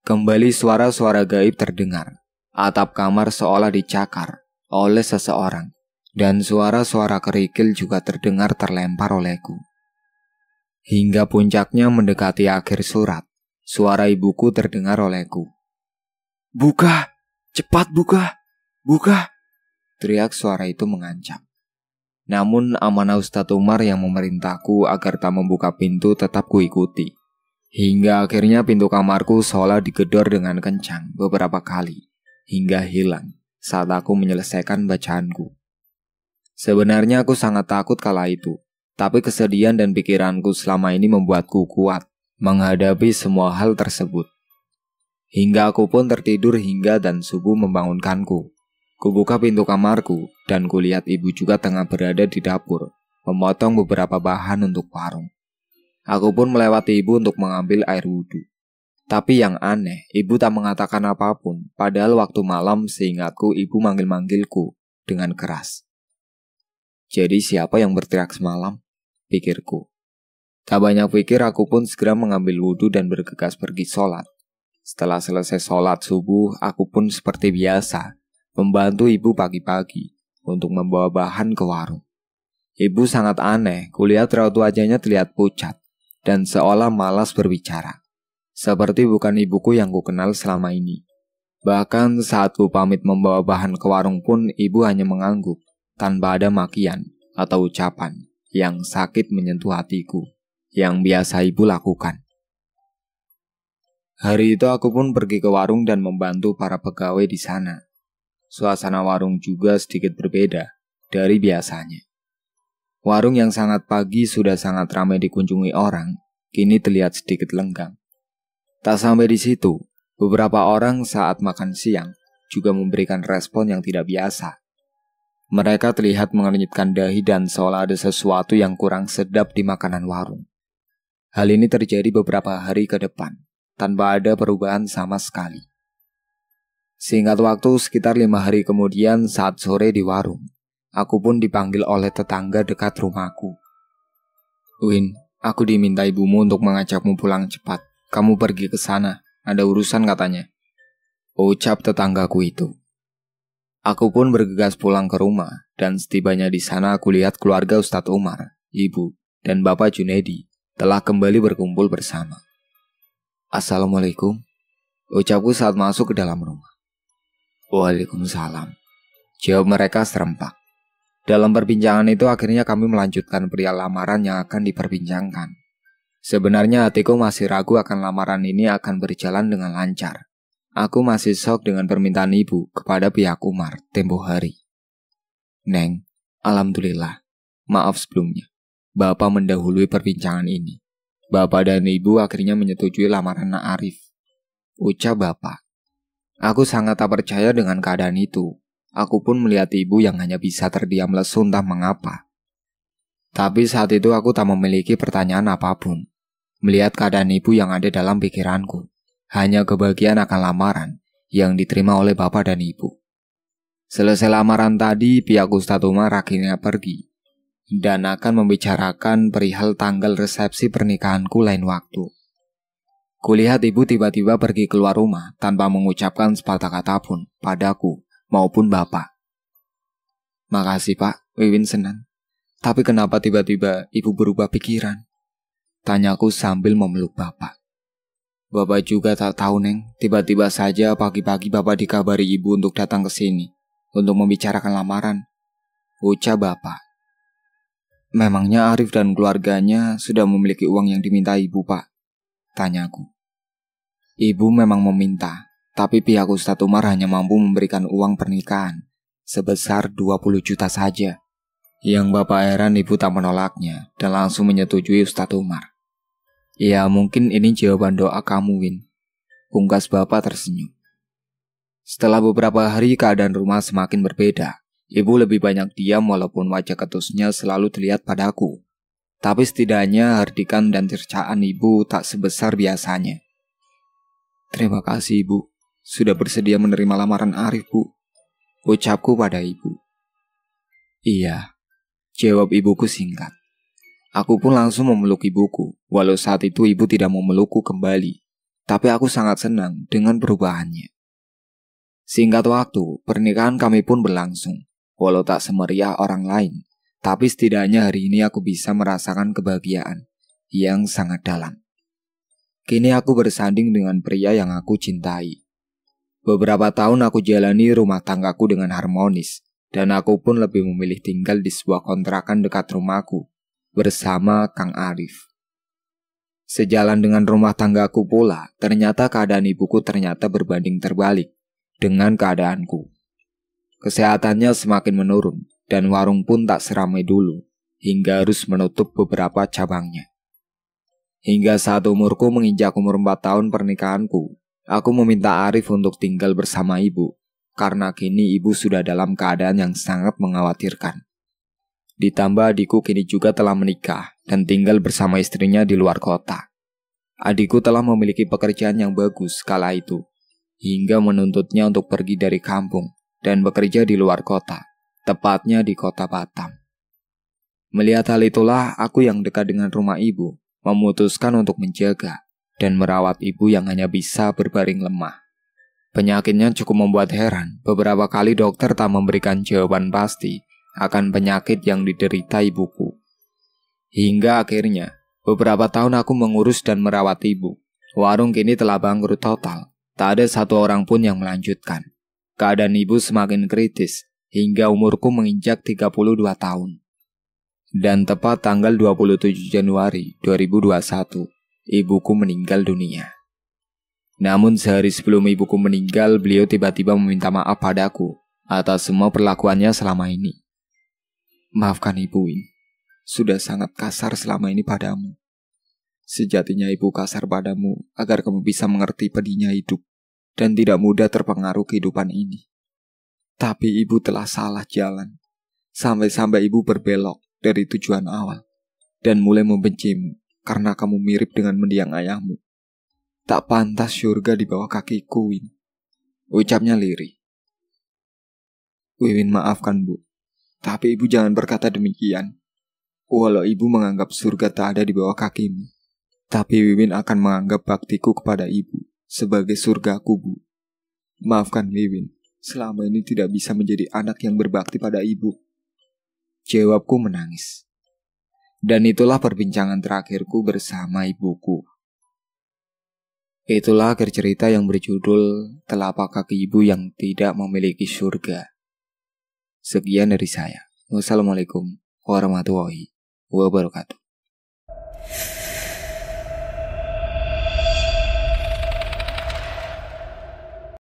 Kembali suara-suara gaib terdengar. Atap kamar seolah dicakar oleh seseorang. Dan suara-suara kerikil juga terdengar terlempar olehku. Hingga puncaknya mendekati akhir surat, suara ibuku terdengar olehku. "Buka! Cepat buka! Buka!" teriak suara itu mengancam. Namun amanah Ustadz Umar yang memerintahku agar tak membuka pintu tetap kuikuti. Hingga akhirnya pintu kamarku seolah digedor dengan kencang beberapa kali, hingga hilang saat aku menyelesaikan bacaanku. Sebenarnya aku sangat takut kala itu, tapi kesedihan dan pikiranku selama ini membuatku kuat menghadapi semua hal tersebut. Hingga aku pun tertidur hingga dan subuh membangunkanku. Kubuka pintu kamarku dan kulihat ibu juga tengah berada di dapur, memotong beberapa bahan untuk warung. Aku pun melewati ibu untuk mengambil air wudhu. Tapi yang aneh, ibu tak mengatakan apapun, padahal waktu malam seingatku ibu manggil-manggilku dengan keras. Jadi siapa yang berteriak semalam? Pikirku. Tak banyak pikir, aku pun segera mengambil wudhu dan bergegas pergi sholat. Setelah selesai sholat subuh, aku pun seperti biasa membantu ibu pagi-pagi untuk membawa bahan ke warung. Ibu sangat aneh, kulihat raut wajahnya terlihat pucat dan seolah malas berbicara. Seperti bukan ibuku yang kukenal selama ini. Bahkan saat ku pamit membawa bahan ke warung pun ibu hanya mengangguk tanpa ada makian atau ucapan yang sakit menyentuh hatiku, yang biasa ibu lakukan. Hari itu aku pun pergi ke warung dan membantu para pegawai di sana. Suasana warung juga sedikit berbeda dari biasanya. Warung yang sangat pagi sudah sangat ramai dikunjungi orang, kini terlihat sedikit lenggang. Tak sampai di situ, beberapa orang saat makan siang juga memberikan respon yang tidak biasa. Mereka terlihat mengernyitkan dahi dan seolah ada sesuatu yang kurang sedap di makanan warung. Hal ini terjadi beberapa hari ke depan, tanpa ada perubahan sama sekali. Singkat waktu, sekitar 5 hari kemudian saat sore di warung, aku pun dipanggil oleh tetangga dekat rumahku. "Win, aku diminta ibumu untuk mengajakmu pulang cepat. Kamu pergi ke sana, ada urusan katanya," ucap tetanggaku itu. Aku pun bergegas pulang ke rumah, dan setibanya di sana aku lihat keluarga Ustadz Umar, ibu, dan Bapak Junedi telah kembali berkumpul bersama. "Assalamualaikum," ucapku saat masuk ke dalam rumah. "Waalaikumsalam," jawab mereka serempak. Dalam perbincangan itu akhirnya kami melanjutkan perihal lamaran yang akan diperbincangkan. Sebenarnya hatiku masih ragu akan lamaran ini akan berjalan dengan lancar. Aku masih shock dengan permintaan ibu kepada pihak Umar tempo hari. "Neng, alhamdulillah, maaf sebelumnya. Bapak mendahului perbincangan ini. Bapak dan ibu akhirnya menyetujui lamaran Nak Arif," ucap bapak. Aku sangat tak percaya dengan keadaan itu. Aku pun melihat ibu yang hanya bisa terdiam lesu entah mengapa. Tapi saat itu aku tak memiliki pertanyaan apapun. Melihat keadaan ibu yang ada dalam pikiranku, hanya kebahagiaan akan lamaran yang diterima oleh bapak dan ibu. Selesai lamaran tadi, pihak Ustadz Umar akhirnya pergi dan akan membicarakan perihal tanggal resepsi pernikahanku lain waktu. Kulihat ibu tiba-tiba pergi keluar rumah tanpa mengucapkan sepatah kata pun padaku maupun bapak. "Makasih Pak, Wiwin senang. Tapi kenapa tiba-tiba ibu berubah pikiran?" tanyaku sambil memeluk bapak. "Bapak juga tak tahu, Neng. Tiba-tiba saja pagi-pagi bapak dikabari ibu untuk datang ke sini untuk membicarakan lamaran," ucap bapak. "Memangnya Arif dan keluarganya sudah memiliki uang yang diminta ibu, Pak?" tanyaku. "Ibu memang meminta, tapi pihak Ustadz Umar hanya mampu memberikan uang pernikahan sebesar 20 juta saja." Yang bapak heran ibu tak menolaknya dan langsung menyetujui Ustadz Umar. "Ya mungkin ini jawaban doa kamu, Win," pungkas bapak tersenyum. Setelah beberapa hari keadaan rumah semakin berbeda. Ibu lebih banyak diam walaupun wajah ketusnya selalu terlihat padaku. Tapi setidaknya hardikan dan cercaan ibu tak sebesar biasanya. "Terima kasih ibu, sudah bersedia menerima lamaran Arif, Bu," ucapku pada ibu. "Iya," jawab ibuku singkat. Aku pun langsung memeluk ibuku, walau saat itu ibu tidak memelukku kembali. Tapi aku sangat senang dengan perubahannya. Singkat waktu, pernikahan kami pun berlangsung. Walau tak semeriah orang lain, tapi setidaknya hari ini aku bisa merasakan kebahagiaan yang sangat dalam. Kini aku bersanding dengan pria yang aku cintai. Beberapa tahun aku jalani rumah tanggaku dengan harmonis, dan aku pun lebih memilih tinggal di sebuah kontrakan dekat rumahku bersama Kang Arif. Sejalan dengan rumah tanggaku pula, ternyata keadaan ibuku ternyata berbanding terbalik dengan keadaanku. Kesehatannya semakin menurun, dan warung pun tak seramai dulu, hingga harus menutup beberapa cabangnya. Hingga saat umurku menginjak umur 4 tahun pernikahanku, aku meminta Arif untuk tinggal bersama ibu, karena kini ibu sudah dalam keadaan yang sangat mengkhawatirkan. Ditambah adikku kini juga telah menikah dan tinggal bersama istrinya di luar kota. Adikku telah memiliki pekerjaan yang bagus kala itu, hingga menuntutnya untuk pergi dari kampung dan bekerja di luar kota, tepatnya di kota Batam. Melihat hal itulah aku yang dekat dengan rumah ibu memutuskan untuk menjaga dan merawat ibu yang hanya bisa berbaring lemah. Penyakitnya cukup membuat heran, beberapa kali dokter tak memberikan jawaban pasti akan penyakit yang diderita ibuku. Hingga akhirnya, beberapa tahun aku mengurus dan merawat ibu. Warung kini telah bangkrut total, tak ada satu orang pun yang melanjutkan. Keadaan ibu semakin kritis, hingga umurku menginjak 32 tahun. Dan tepat tanggal 27 Januari 2021, ibuku meninggal dunia. Namun sehari sebelum ibuku meninggal, beliau tiba-tiba meminta maaf padaku atas semua perlakuannya selama ini. Maafkan Ibu Win, sudah sangat kasar selama ini padamu. Sejatinya ibu kasar padamu agar kamu bisa mengerti pedihnya hidup dan tidak mudah terpengaruh kehidupan ini. Tapi ibu telah salah jalan, sampai-sampai ibu berbelok dari tujuan awal dan mulai membencimu karena kamu mirip dengan mendiang ayahmu. Tak pantas surga di bawah kakiku, Win, ucapnya lirih. Wiwin, maafkan Bu, tapi ibu jangan berkata demikian. Walau ibu menganggap surga tak ada di bawah kakimu, tapi Wiwin akan menganggap baktiku kepada ibu sebagai surgaku, Bu. Maafkan Wiwin, selama ini tidak bisa menjadi anak yang berbakti pada ibu. Jawabku menangis. Dan itulah perbincangan terakhirku bersama ibuku. Itulah akhir cerita yang berjudul Telapak Kaki Ibu yang Tidak Memiliki Surga. Sekian dari saya. Wassalamualaikum warahmatullahi wabarakatuh.